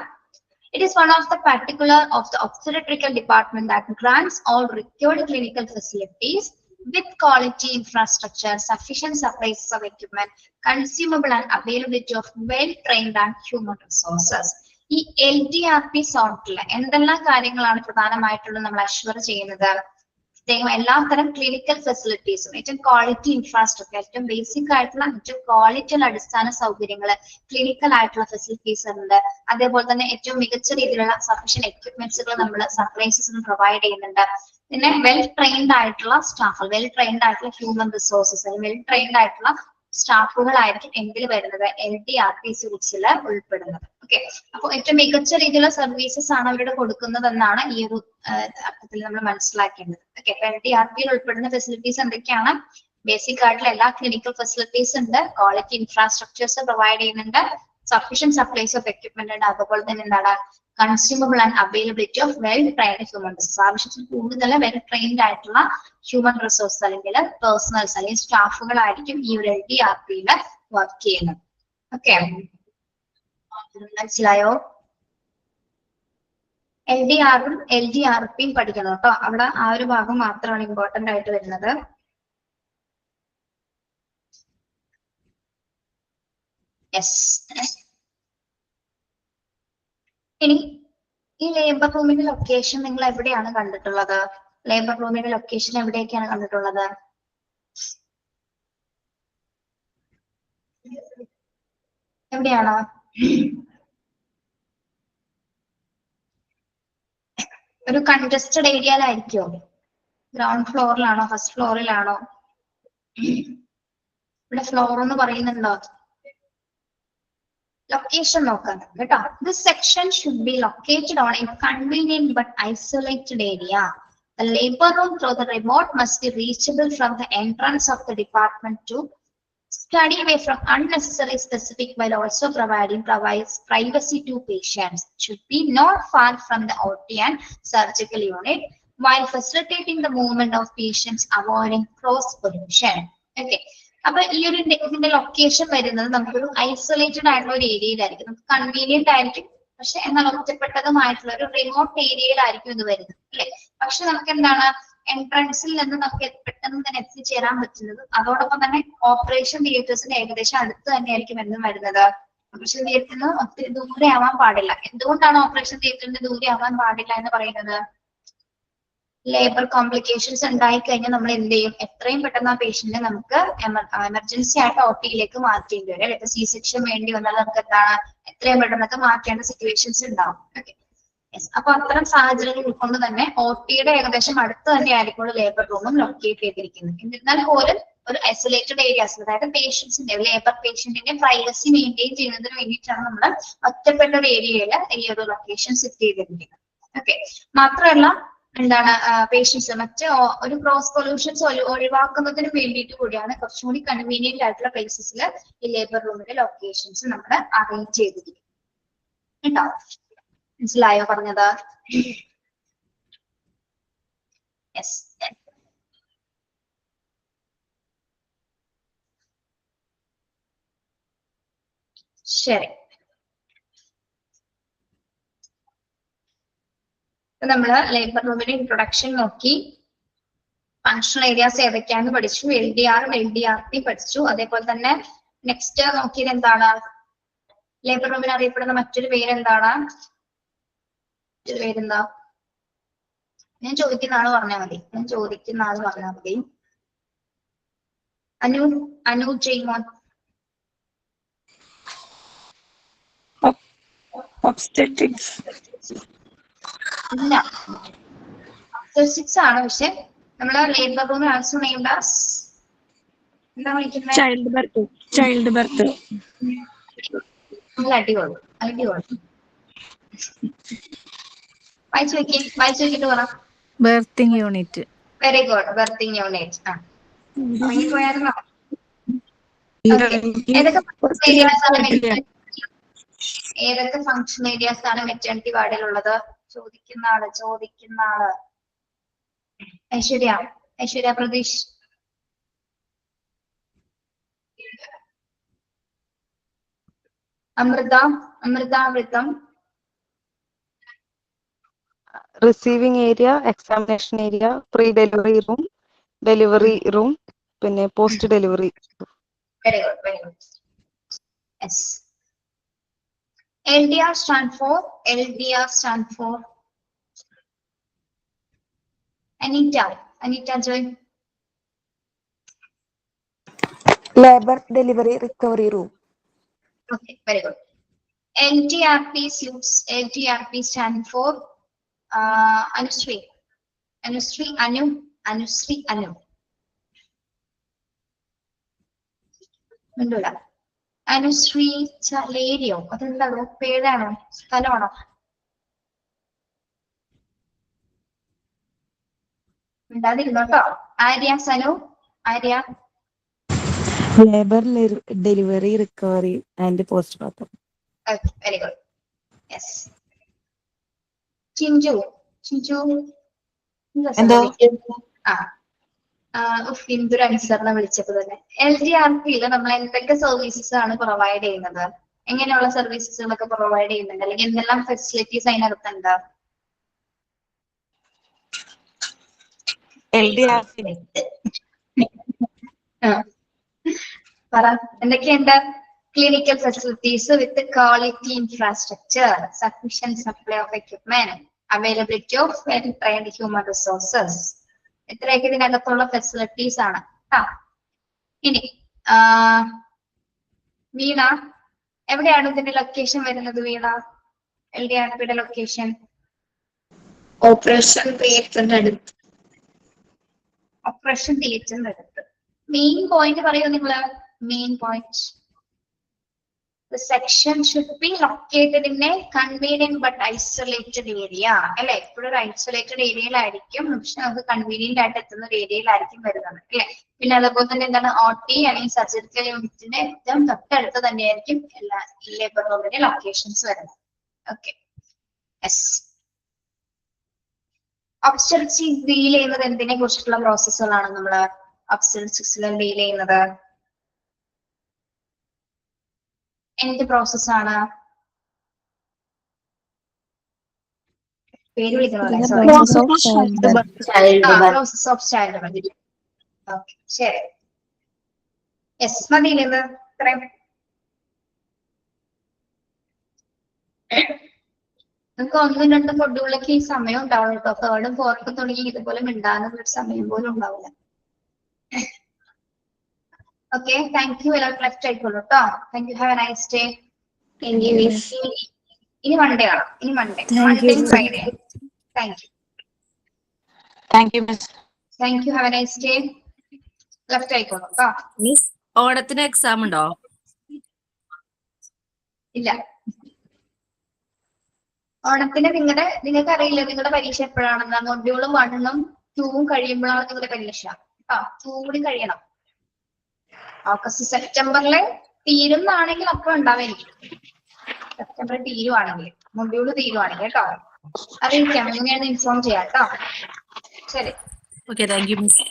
It is one of the particular of the obstetrical department that grants all required clinical facilities with quality infrastructure, sufficient supplies of equipment, consumable and availability of well-trained and human resources. ഈ LDRP സോട്ടിൽ എന്തെല്ലാം കാര്യങ്ങളാണ് പ്രധാനമായിട്ടുള്ളത് നമ്മൾ assure ചെയ്യുന്നത്? എല്ലാത്തരം clinical ഫെസിലിറ്റീസും ഏറ്റവും quality infrastructure, ഏറ്റവും ബേസിക് ആയിട്ടുള്ള ഏറ്റവും ക്വാളിറ്റിയുള്ള അടിസ്ഥാന സൗകര്യങ്ങൾ, ക്ലിനിക്കൽ ആയിട്ടുള്ള ഫെസിലിറ്റീസ് ഉണ്ട്. അതേപോലെ തന്നെ ഏറ്റവും മികച്ച രീതിയിലുള്ള സഫീഷ്യന്റ് എക്വിപ്മെന്റ്സുകൾ നമ്മൾ സപ്ലൈസസ് പ്രൊവൈഡ് ചെയ്യുന്നുണ്ട്. പിന്നെ വെൽ ട്രെയിൻഡ് ആയിട്ടുള്ള സ്റ്റാഫ്, വെൽ ട്രെയിൻഡ് ആയിട്ടുള്ള ഹ്യൂമൻ റിസോഴ്സസ്, വെൽ ട്രെയിൻഡ് ആയിട്ടുള്ള സ്റ്റാഫുകളായിരിക്കും എന്തിൽ വരുന്നത്? LDRP സ്യൂട്ട്സിൽ ഉൾപ്പെടുന്നത്. ഓക്കെ, ഓക്കെ, അപ്പോൾ ഏറ്റവും മികച്ച രീതിയിലുള്ള സർവീസസ് ആണ് അവരുടെ കൊടുക്കുന്നതെന്നാണ് ഈ ഒരു അർത്ഥത്തിൽ നമ്മൾ മനസ്സിലാക്കേണ്ടത്. ഓക്കെ, അപ്പൊ LDRPയിൽ ഉൾപ്പെടുന്ന ഫെസിലിറ്റീസ് എന്തൊക്കെയാണ്? ബേസിക് ആയിട്ടുള്ള എല്ലാ ക്ലിനിക്കൽ ഫെസിലിറ്റീസ് ഉണ്ട്, ക്വാളിറ്റി ഇൻഫ്രാസ്ട്രക്ചേഴ്സ് പ്രൊവൈഡ് ചെയ്യുന്നുണ്ട്, സഫീഷ്യന്റ് സപ്ലൈസ് ഓഫ് എക്യുപ്മെന്റ് ഉണ്ട്, അതുപോലെ തന്നെ എന്താണ് consumable and availability of well trained human resource. ആവശ്യത്തിന് കൂടുതൽ വെൽ ട്രെയിൻഡ് ആയിട്ടുള്ള ഹ്യൂമൻ റിസോഴ്സ് അല്ലെങ്കിൽ പേഴ്സണൽസ് അല്ലെങ്കിൽ സ്റ്റാഫുകളായിരിക്കും ഈ ഒരു LDRPയിൽ വർക്ക് ചെയ്യുന്നത്. ഓക്കെ, മനസ്സിലായോ? LDRഉം LDRPയും പഠിക്കണം കേട്ടോ. അവിടെ ആ ഒരു ഭാഗം മാത്രമാണ് ഇമ്പോർട്ടന്റ് ആയിട്ട് വരുന്നത്. യെസ്. ഇനി ഈ ലേബർ റൂമിന്റെ ലൊക്കേഷൻ നിങ്ങൾ എവിടെയാണ് കണ്ടിട്ടുള്ളത്? ലേബർ റൂമിന്റെ ലൊക്കേഷൻ എവിടെയൊക്കെയാണ് കണ്ടിട്ടുള്ളത്? എവിടെയാണ്? ഒരു കൺജസ്റ്റഡ് ഏരിയയിലായിരിക്കോ? ഗ്രൗണ്ട് ഫ്ലോറിലാണോ ഫസ്റ്റ് ഫ്ലോറിലാണോ? ഇവിടെ ഫ്ലോർ എന്ന് പറയുന്നുണ്ടോ? ലൊക്കേഷൻ നോക്കാം കേട്ടോ. This section should be located on a convenient but isolated area. The labor room through the remote must be reachable from the entrance of the department to study away from unnecessary specific while also provides privacy to patients. Should be not far from the OT and surgical unit while facilitating the movement of patients, avoiding cross pollution. Okay. അപ്പൊ ഈ ഒരു ഇതിന്റെ location വരുന്നത് നമുക്കൊരു isolated ആയിട്ടുള്ള ഒരു ഏരിയയിലായിരിക്കും, നമുക്ക് convenient ആയിരിക്കും, പക്ഷെ എന്നാൽ ഒറ്റപ്പെട്ടതുമായിട്ടുള്ള ഒരു റിമോട്ട് ഏരിയയിലായിരിക്കും ഇത് വരുന്നത് അല്ലെ. പക്ഷെ നമുക്ക് എന്താണ് എൻട്രൻസിൽ നിന്ന് നമുക്ക് പെട്ടെന്ന് തന്നെ എത്തിച്ചേരാൻ പറ്റുന്നത്. അതോടൊപ്പം തന്നെ ഓപ്പറേഷൻ തിയേറ്റേഴ്സിന് ഏകദേശം അടുത്ത് തന്നെയായിരിക്കും എന്നും വരുന്നത്. ഓപ്പറേഷൻ തിയേറ്ററിന് ഒത്തിരി ദൂരെ ആവാൻ പാടില്ല. എന്തുകൊണ്ടാണ് ഓപ്പറേഷൻ തിയേറ്ററിന് ദൂരെ ആവാൻ പാടില്ല എന്ന് പറയുന്നത്? ലേബർ കോംപ്ലിക്കേഷൻസ് ഉണ്ടായി കഴിഞ്ഞാൽ നമ്മൾ എന്ത് ചെയ്യും? എത്രയും പെട്ടെന്ന് ആ പേഷ്യന്റിനെ നമുക്ക് എമർജൻസി ആയിട്ട് OT-യിലേക്ക് മാറ്റേണ്ടി വരും അല്ലെ. ഇപ്പൊ C സെക്ഷൻ വേണ്ടി വന്നാൽ നമുക്ക് എന്താണ് എത്രയും പെട്ടെന്നൊക്കെ മാറ്റേണ്ട സിറ്റുവേഷൻസ് ഉണ്ടാവും. ഓക്കെ, അപ്പൊ അത്തരം സാഹചര്യങ്ങൾ ഉൾക്കൊണ്ട് തന്നെ OT-യുടെ ഏകദേശം അടുത്ത് തന്നെ ആയിരിക്കും ലേബർ റൂമും ലൊക്കേറ്റ് ചെയ്തിരിക്കുന്നത്. എന്നിരുന്നാൽ പോലും ഒരു ഐസൊലേറ്റഡ് ഏരിയാസ്, അതായത് പേഷ്യൻസിന്റെ ലേബർ പേഷ്യന്റിന്റെ പ്രൈവസി മെയിൻറ്റെയിൻ ചെയ്യുന്നതിന് വേണ്ടിയിട്ടാണ് നമ്മൾ ഒറ്റപ്പെട്ട ഒരു ഏരിയയിൽ ഈ ഒരു ലൊക്കേഷൻ സെറ്റ് ചെയ്തിരിക്കുന്നത്. ഓക്കെ, മാത്രമല്ല എന്താണ് പേഷ്യൻസ് മറ്റ് ഒരു ക്രോസ് പൊല്യൂഷൻസ് ഒഴിവാക്കുന്നതിന് വേണ്ടിയിട്ട് കൂടിയാണ് കുറച്ചും കൂടി കൺവീനിയന്റ് ആയിട്ടുള്ള പ്ലേസസിൽ ഈ ലേബർ റൂമിന്റെ ലൊക്കേഷൻസ് നമ്മൾ അറേഞ്ച് ചെയ്തിരിക്കും കേട്ടോ. മനസ്സിലായോ പറഞ്ഞത്? യെസ്. ശരി, നമ്മള് ലേബർ റൂമിന്റെ ഇൻട്രൊഡക്ഷൻ നോക്കി, ഫങ്ഷണൽ ഏരിയാസ് ഏതൊക്കെയാന്ന് പഠിച്ചു, LDRഉം LDRPയും പഠിച്ചു. അതേപോലെ തന്നെ നെക്സ്റ്റ് നോക്കിയത് എന്താണ്? ലേബർ റൂമിൽ അറിയപ്പെടുന്ന മറ്റൊരു പേരെന്താണ്? പേരെന്താ? ഞാൻ ചോദിക്കുന്ന ആള് പറഞ്ഞാൽ മതി. അനു ജയ്മോൻ. ഇല്ല, obstetrics ആണ്. പക്ഷെ നമ്മള് ലേബർ റൂമിൽ ആൾസോ നെയിംഡ് ആസ് എന്താ വിളിക്കുന്നത്? Child birth. അടിപൊളി. വായിച്ചു നോക്കിയിട്ട് പറ. Birthing unit. Very good, birthing unit. പോയായിരുന്നോ? ഏതൊക്കെ ഫങ്ഷൻ ഏരിയാസ് ആണ് മെറ്റേണിറ്റി വാർഡിലുള്ളത്? ചോദിക്കുന്ന ആള് ഐശ്വര്യ പ്രതീഷ്. അമൃതാമൃതം. Receiving area, examination area, pre delivery room, delivery room, പിന്നെ post delivery. Very good. Yes. LDR stand for Anita Joy. Labor Delivery Recovery Room. Okay, very good. LDRP stand for Anusri. Anu. Mandula. Anusree ചലേരിയോ അതെന്താണോ പേരാണോ സ്ഥലമാണോ? ഉണ്ടാതിരുന്നോട്ടോ. Arya Sanu Arya labour delivery recovery and postmortem. Very good. Yes. Chinchu Chinchu എന്തോ? എന്തൊരു അനുസരണ വിളിച്ചപ്പോ തന്നെ. LGRPയിൽ നമ്മൾ എന്തൊക്കെ സർവീസസ് ആണ് പ്രൊവൈഡ് ചെയ്യുന്നത്? എങ്ങനെയുള്ള സർവീസസുകളൊക്കെ പ്രൊവൈഡ് ചെയ്യുന്നുണ്ട്, അല്ലെങ്കിൽ എന്തെല്ലാം ഫെസിലിറ്റീസ് അതിനകത്തുണ്ട്? LDRC പറ എന്തൊക്കെയുണ്ട്? Clinical facilities with quality infrastructure, sufficient supply of equipment, availability of well trained human resources. ഇത്രയൊക്കെ ഇതിനകത്തുള്ള ഫെസിലിറ്റീസ് ആണ്. ഇനി വീണ എവിടെയാണ് ഇതിന്റെ ലൊക്കേഷൻ വരുന്നത്? വീണ LDRPയുടെ ലൊക്കേഷൻ ഓപ്പറേഷൻ തിയേറ്ററിന്റെ അടുത്ത്. ഓപ്പറേഷൻ തിയേറ്ററിന്റെ അടുത്ത്. മെയിൻ പോയിന്റ് പറയൂ നിങ്ങള്. Main point. The section should be located in a convenient but isolated area. അല്ലെ, എപ്പോഴും ഒരു ഐസൊലേറ്റഡ് ഏരിയയിലായിരിക്കും, പക്ഷെ നമുക്ക് കൺവീനിയന്റ് ആയിട്ട് എത്തുന്ന ഒരു ഏരിയയിലായിരിക്കും വരുന്നത് അല്ലെ. പിന്നെ അതുപോലെ തന്നെ എന്താണ്, OT അല്ലെങ്കിൽ സർജിക്കൽ യൂണിറ്റിന്റെ ഏറ്റവും തൊട്ടടുത്ത് തന്നെയായിരിക്കും എല്ലാ ലേബർ റൂമിന്റെ ലൊക്കേഷൻസ് വരുന്നത്. ഓക്കെ. യെസ്. ഒബ്സ്റ്റെട്രിക്സിൽ ഡീൽ ചെയ്യുന്നത് എന്തിനെ കുറിച്ചിട്ടുള്ള പ്രോസസ്സുകളാണ് നമ്മൾ ഒബ്സ്റ്റെട്രിക്സിൽ ഡീൽ ചെയ്യുന്നത്? എന്ത് പ്രോസസ്സാണ്? പേര് വിളിക്കണമല്ലേ? Process of child birth. Okay, ശരി. യെസ്, മതിയില്ലേ ഇത്രയും? നമുക്ക് 1, 2 മൊഡ്യൂളിലേക്ക് ഈ സമയം ഉണ്ടാവും കേട്ടോ. 3rd, 4th തുടങ്ങി ഇതുപോലെ മിണ്ടാനുള്ള സമയം പോലും ഉണ്ടാവില്ല. Okay, thank you. എല്ലാവരും ലെഫ്റ്റ് ആയിക്കോളൂ കേട്ടോ. Thank you. Have a nice day. Thank you, miss. ഇനി മൺഡേ കാണാം. ഇനി Monday Friday. Thank you. Thank you miss. Thank you. Have a nice day. Left ആയിക്കോളൂ കേട്ടോ. മിസ്, ഓണത്തിന് എക്സാം ഉണ്ടോ? ഇല്ല, ഓണത്തിന് നിങ്ങൾക്ക് അറിയില്ല നിങ്ങളുടെ പരീക്ഷ എപ്പോഴാണെന്ന്. മൊഡ്യൂളും 1ഉം 2ഉം കഴിയുമ്പോഴാണ് നിങ്ങളുടെ പരീക്ഷ. 2 കൂടി കഴിയണം. ഓഗസ്റ്റ് സെപ്റ്റംബറിൽ തീരുന്നാണെങ്കിൽ അപ്പൊ ഉണ്ടാവായിരിക്കും. സെപ്റ്റംബറിൽ തീരുവാണെങ്കിൽ, മൊഡ്യൂള് തീരുവാണെങ്കിൽ കേട്ടോ. അറിയിക്കാം, എങ്ങനെയാണ് ഇൻഫോം ചെയ്യാം കേട്ടോ. ശരി. Okay, thank you miss.